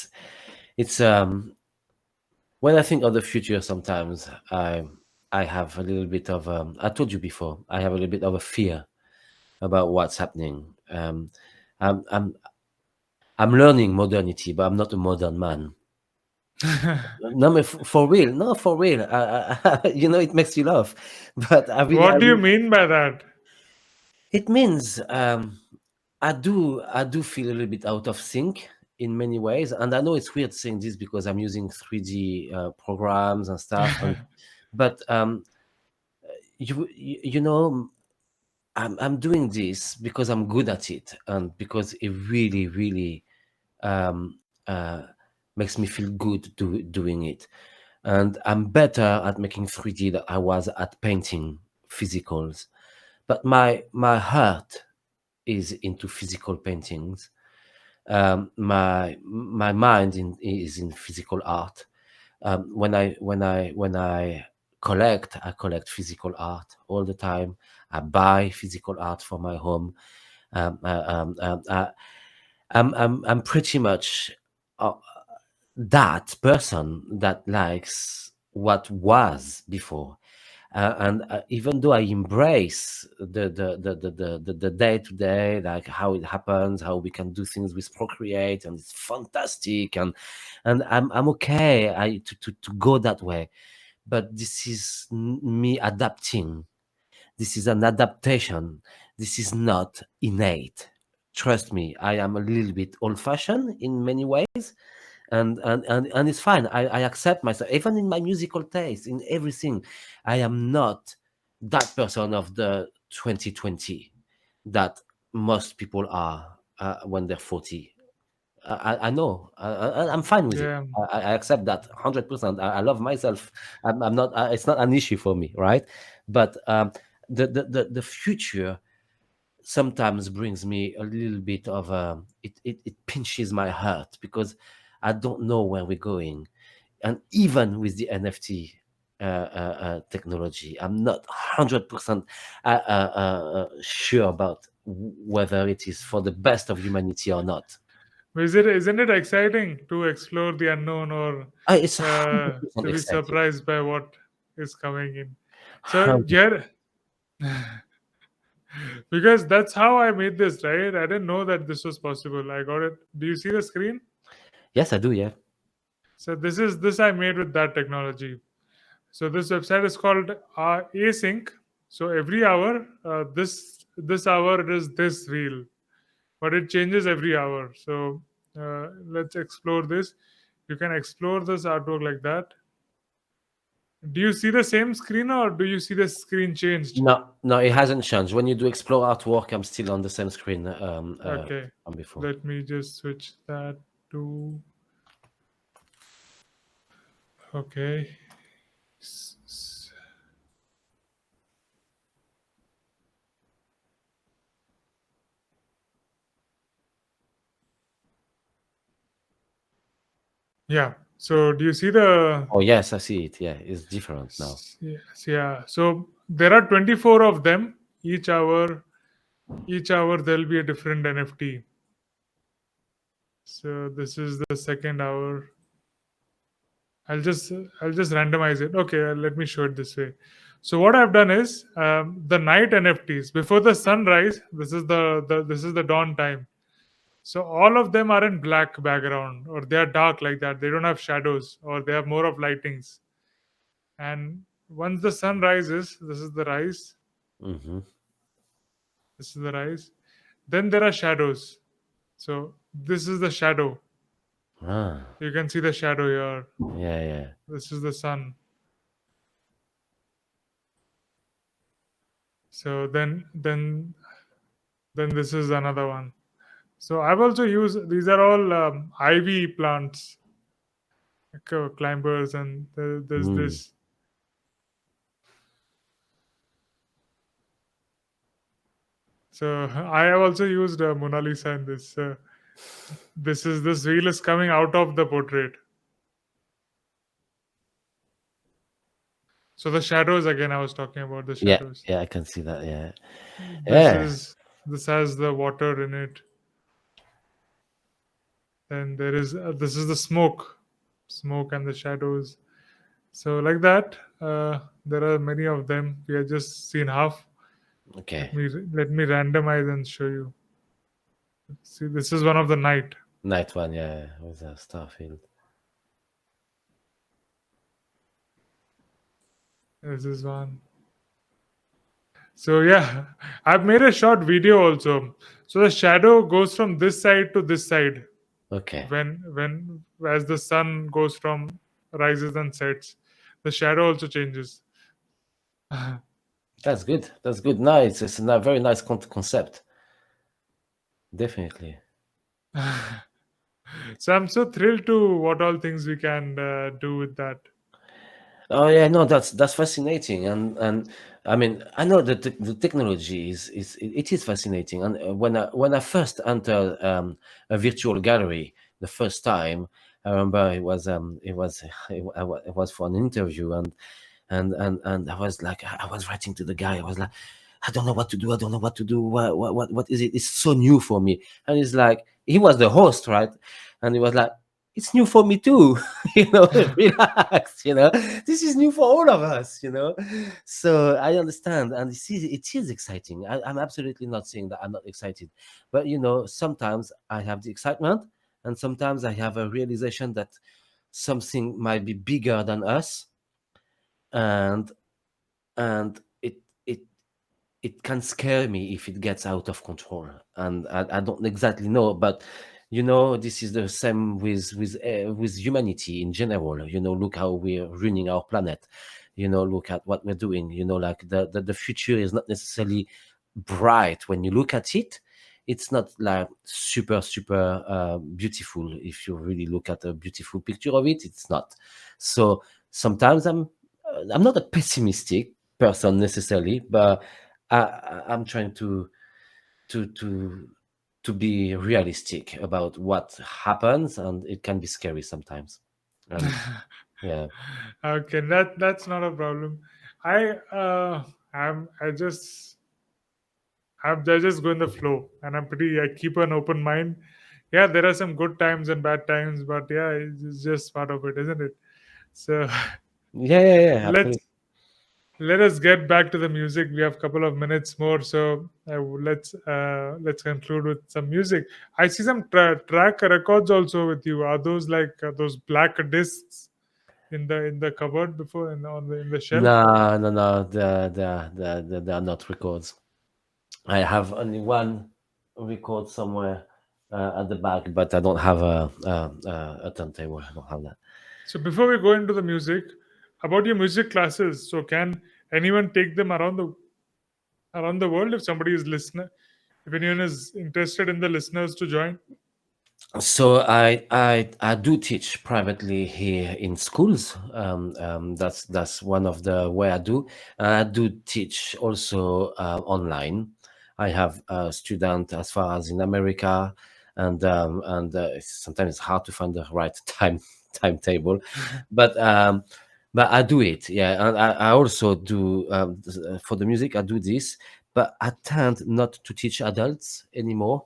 S3: when I think of the future, sometimes I have a little bit of I told you before, I have a little bit of a fear about what's happening. I'm I'm I'm learning modernity, but I'm not a modern man. No, for real, no, for real. It makes you laugh, but
S2: What do you mean by that?
S3: it means I do feel a little bit out of sync in many ways, and I know it's weird saying this because I'm using 3D programs and stuff, but you know, I'm doing this because I'm good at it, and because it really, really um, uh, makes me feel good doing it. And I'm better at making 3D than I was at painting physicals. But my heart is into physical paintings. My mind is in physical art. When I collect physical art all the time. I buy physical art for my home. Um, uh, um, um, uh, I'm pretty much uh, that person that likes what was before. And even though I embrace the day to day, like how it happens, how we can do things with Procreate, and it's fantastic, and I'm okay to go that way. But this is me adapting. This is an adaptation. This is not innate. Trust me, I am a little bit old fashioned in many ways, and it's fine. I accept myself, even in my musical taste, in everything. I am not that person of the 2020 that most people are when they're 40. I know. I'm fine with it.
S2: Yeah.
S3: I accept that 100%. I love myself. I'm not. It's not an issue for me, right? But the future sometimes brings me a little bit of it pinches my heart because I don't know where we're going, and even with the NFT technology, I'm not 100% sure about whether it is for the best of humanity or not.
S2: Isn't it exciting to explore the unknown or
S3: It's 100%
S2: to be
S3: exciting.
S2: surprised by what is coming in? So,
S3: 100.
S2: yeah, because that's how I made this, right? I didn't know that this was possible. I got it. Do you see the screen?
S3: Yes, I do. Yeah.
S2: So this I made with that technology. So this website is called Async. So every hour, this hour is this reel, but it changes every hour. So let's explore this. You can explore this artwork like that. Do you see the same screen or do you see the screen changed?
S3: No, no, it hasn't changed. When you do explore artwork, I'm still on the same screen
S2: Okay,
S3: from before.
S2: let me just switch that to okay. S- s- Yeah. So do you see the
S3: Oh yes, I see it. Yeah, it's different now.
S2: Yes, yeah. So there are 24 of them. Each hour there'll be a different NFT. So this is the second hour. I'll just randomize it. Okay, let me show it this way. So what I've done is the night NFTs before the sunrise. This is the dawn time. So all of them are in black background or they are dark like that. They don't have shadows or they have more of lightings. And once the sun rises, this is the rise.
S3: Mm-hmm.
S2: This is the rise. Then there are shadows. So this is the shadow.
S3: Ah,
S2: You can see the shadow here.
S3: yeah, yeah.
S2: This is the sun. So then this is another one. So I've also used these are all ivy plants, like, climbers, and there's
S3: Mm.
S2: this. So I have also used Mona Lisa in this. This wheel is coming out of the portrait. So the shadows again. I was talking about the
S3: Yeah,
S2: shadows.
S3: yeah, I can see that. Yeah,
S2: This
S3: yeah.
S2: is this has the water in it. Then there is this is the smoke and the shadows. So like that, there are many of them. We have just seen half. Let
S3: Okay.
S2: me let me randomize and show you. See, this is one of the night.
S3: Night one. Yeah, with a Starfield.
S2: This is one. So yeah, I've made a short video also. So the shadow goes from this side to this side
S3: Okay,
S2: when as the sun goes from rises and sets. The shadow also changes.
S3: that's good. That's good. Nice. It's a very nice concept. Definitely.
S2: So I'm so thrilled to what all things we can do with that.
S3: Oh yeah, no, that's fascinating, and I mean, I know that the technology it is fascinating. And when I first entered a virtual gallery the first time, I remember it was it was for an interview, and I was like, I was writing to the guy. I was like, I don't know what to do. I don't know what to do. What is it? It's so new for me. And he's like, he was the host, right? And he was like, it's new for me too. Relax. This is new for all of us. So I understand, and it is exciting. I'm absolutely not saying that I'm not excited, but sometimes I have the excitement, and sometimes I have a realization that something might be bigger than us, and and it it can scare me if it gets out of control, and I don't exactly know, but this is the same with humanity in general. Look how we're ruining our planet. Look at what we're doing. Like the future is not necessarily bright when you look at it. It's not like super super beautiful. If you really look at a beautiful picture of it, it's not. So sometimes I'm not a pessimistic person necessarily, but I'm trying to to to be realistic about what happens, and it can be scary sometimes. And yeah,
S2: Okay, that's not a problem. I I'm I just I just go in the flow, and I keep an open mind. Yeah, there are some good times and bad times, but yeah, it's just part of it, isn't it? So
S3: yeah, yeah, yeah,
S2: let's
S3: absolutely.
S2: let us get back to the music. We have a couple of minutes more, so let's conclude with some music. I see some track records also with you. Are those like those black discs in the cupboard before in the shelf?
S3: No, no, no. They are not records. I have only one record somewhere at the back, but I don't have a turntable. I don't have that.
S2: So before we go into the music, about your music classes, so can anyone take them around the world if somebody is listener? If anyone is interested in the listeners to join,
S3: So I do teach privately here in schools. That's one of the way I do. I do teach also online. I have a student as far as in America, and sometimes it's hard to find the right timetable, but I do it. Yeah, and I also do for the music. I do this, but I tend not to teach adults anymore.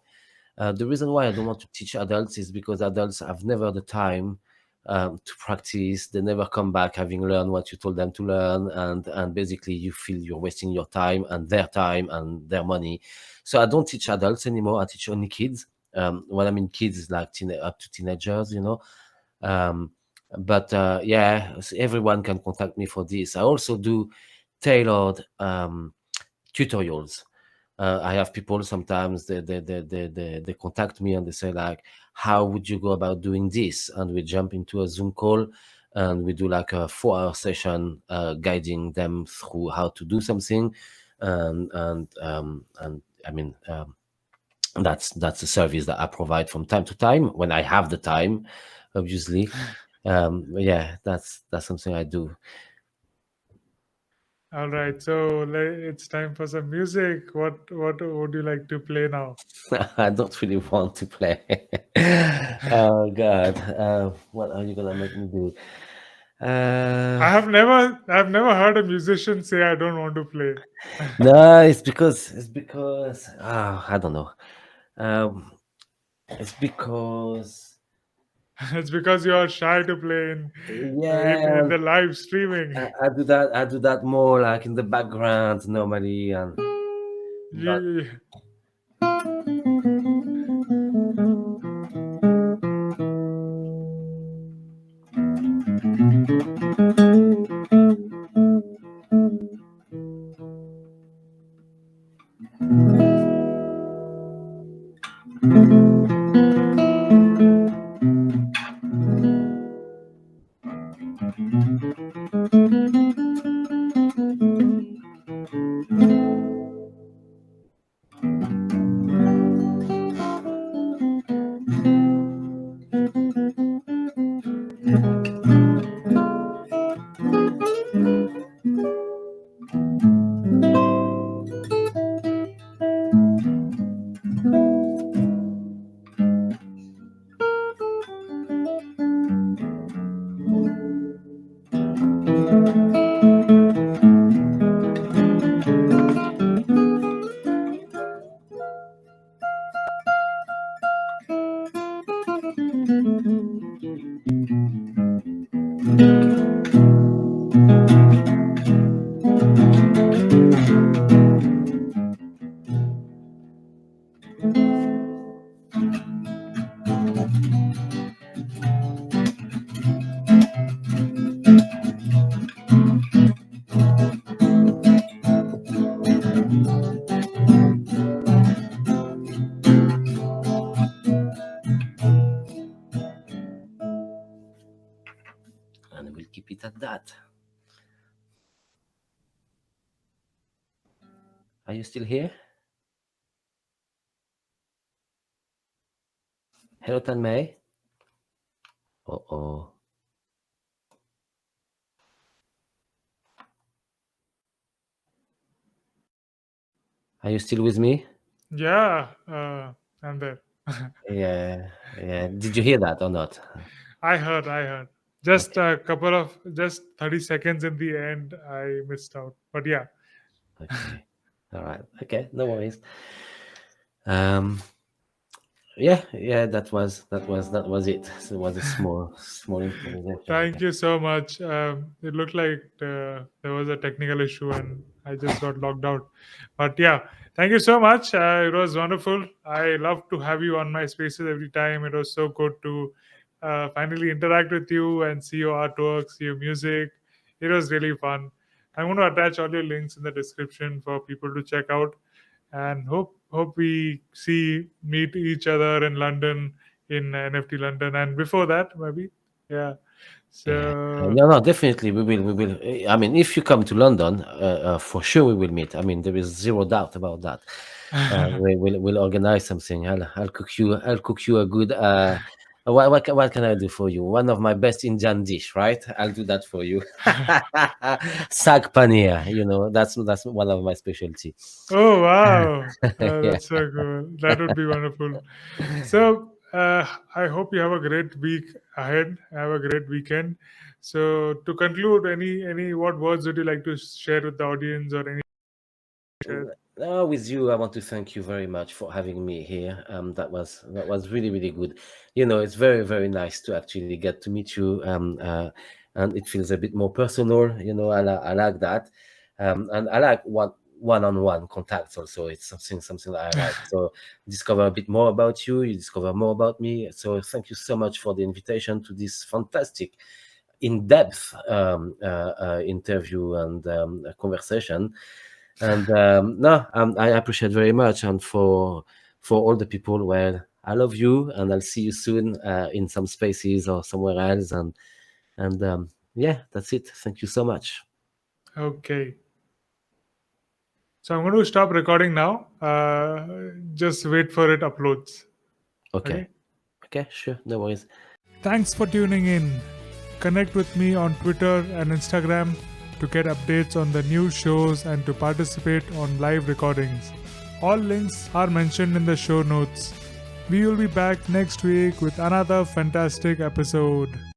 S3: The reason why I don't want to teach adults is because adults have never the time to practice. They never come back having learned what you told them to learn, and basically you feel you're wasting your time and their money. So I don't teach adults anymore. I teach only kids. What I mean kids is like up to teenagers, Um, but yeah, everyone can contact me for this. I also do tailored tutorials. I have people sometimes they contact me and they say like, how would you go about doing this? And we jump into a Zoom call and we do like a 4 hour session guiding them through how to do something. And I mean, that's a service that I provide from time to time when I have the time, obviously. Yeah, that's something I do.
S2: all right. So it's time for some music. What would you like to play now?
S3: I don't really want to play. Oh God, what are you gonna make me do? Uh,
S2: I've never heard a musician say I don't want to play.
S3: no, it's because I don't know. Um, it's because
S2: It's because you are shy to play in
S3: yeah,
S2: the live streaming.
S3: I do that more like in the background normally, and not.
S2: You
S3: And we'll keep it at that. Are you still here? Hello, Tanmay. Uh-oh. Are you still with me?
S2: Yeah, I'm there.
S3: Yeah, yeah. Did you hear that or not?
S2: I heard. Just
S3: Okay,
S2: a couple of, just 30 seconds in the end, I missed out. But yeah.
S3: okay. All right. Okay, no worries. Um, yeah, that was it. So it was a small improvisation.
S2: Thank you so much. It looked like there was a technical issue and I just got logged out. But yeah, thank you so much. It was wonderful. I love to have you on my spaces every time. It was so good to finally interact with you and see your artwork, see your music. It was really fun. I'm going to attach all your links in the description for people to check out, and hope we meet each other in London, in NFT London, and before that maybe. Yeah.
S3: Yeah.
S2: So
S3: No, no, definitely we will. We will. I mean, if you come to London, for sure we will meet. I mean, there is zero doubt about that. We'll organize something. I'll cook you. I'll cook you a good. What can I do for you? One of my best Indian dish, right? I'll do that for you. Sag paneer. You know, that's one of my specialty.
S2: oh wow,
S3: Yeah.
S2: that's so cool. That would be wonderful. So I hope you have a great week ahead. Have a great weekend. So to conclude, any what words would you like to share with the audience, or any share?
S3: With you, I want to thank you very much for having me here. That was really really good. You know, it's very very nice to actually get to meet you. And it feels a bit more personal. You know, I like that. And I like one-on-one contacts also. It's something that I like. So discover a bit more about you. You discover more about me. So thank you so much for the invitation to this fantastic in-depth interview and conversation. And no, I appreciate very much. And for all the people, well, I love you, and I'll see you soon in some spaces or somewhere else. And yeah, that's it. Thank you so much.
S2: Okay. So I'm going to stop recording now. Just wait for it uploads.
S3: Okay.
S2: Okay.
S3: Okay, sure, no worries.
S2: Thanks for tuning in. Connect with me on Twitter and Instagram to get updates on the new shows and to participate on live recordings. All links are mentioned in the show notes. We will be back next week with another fantastic episode.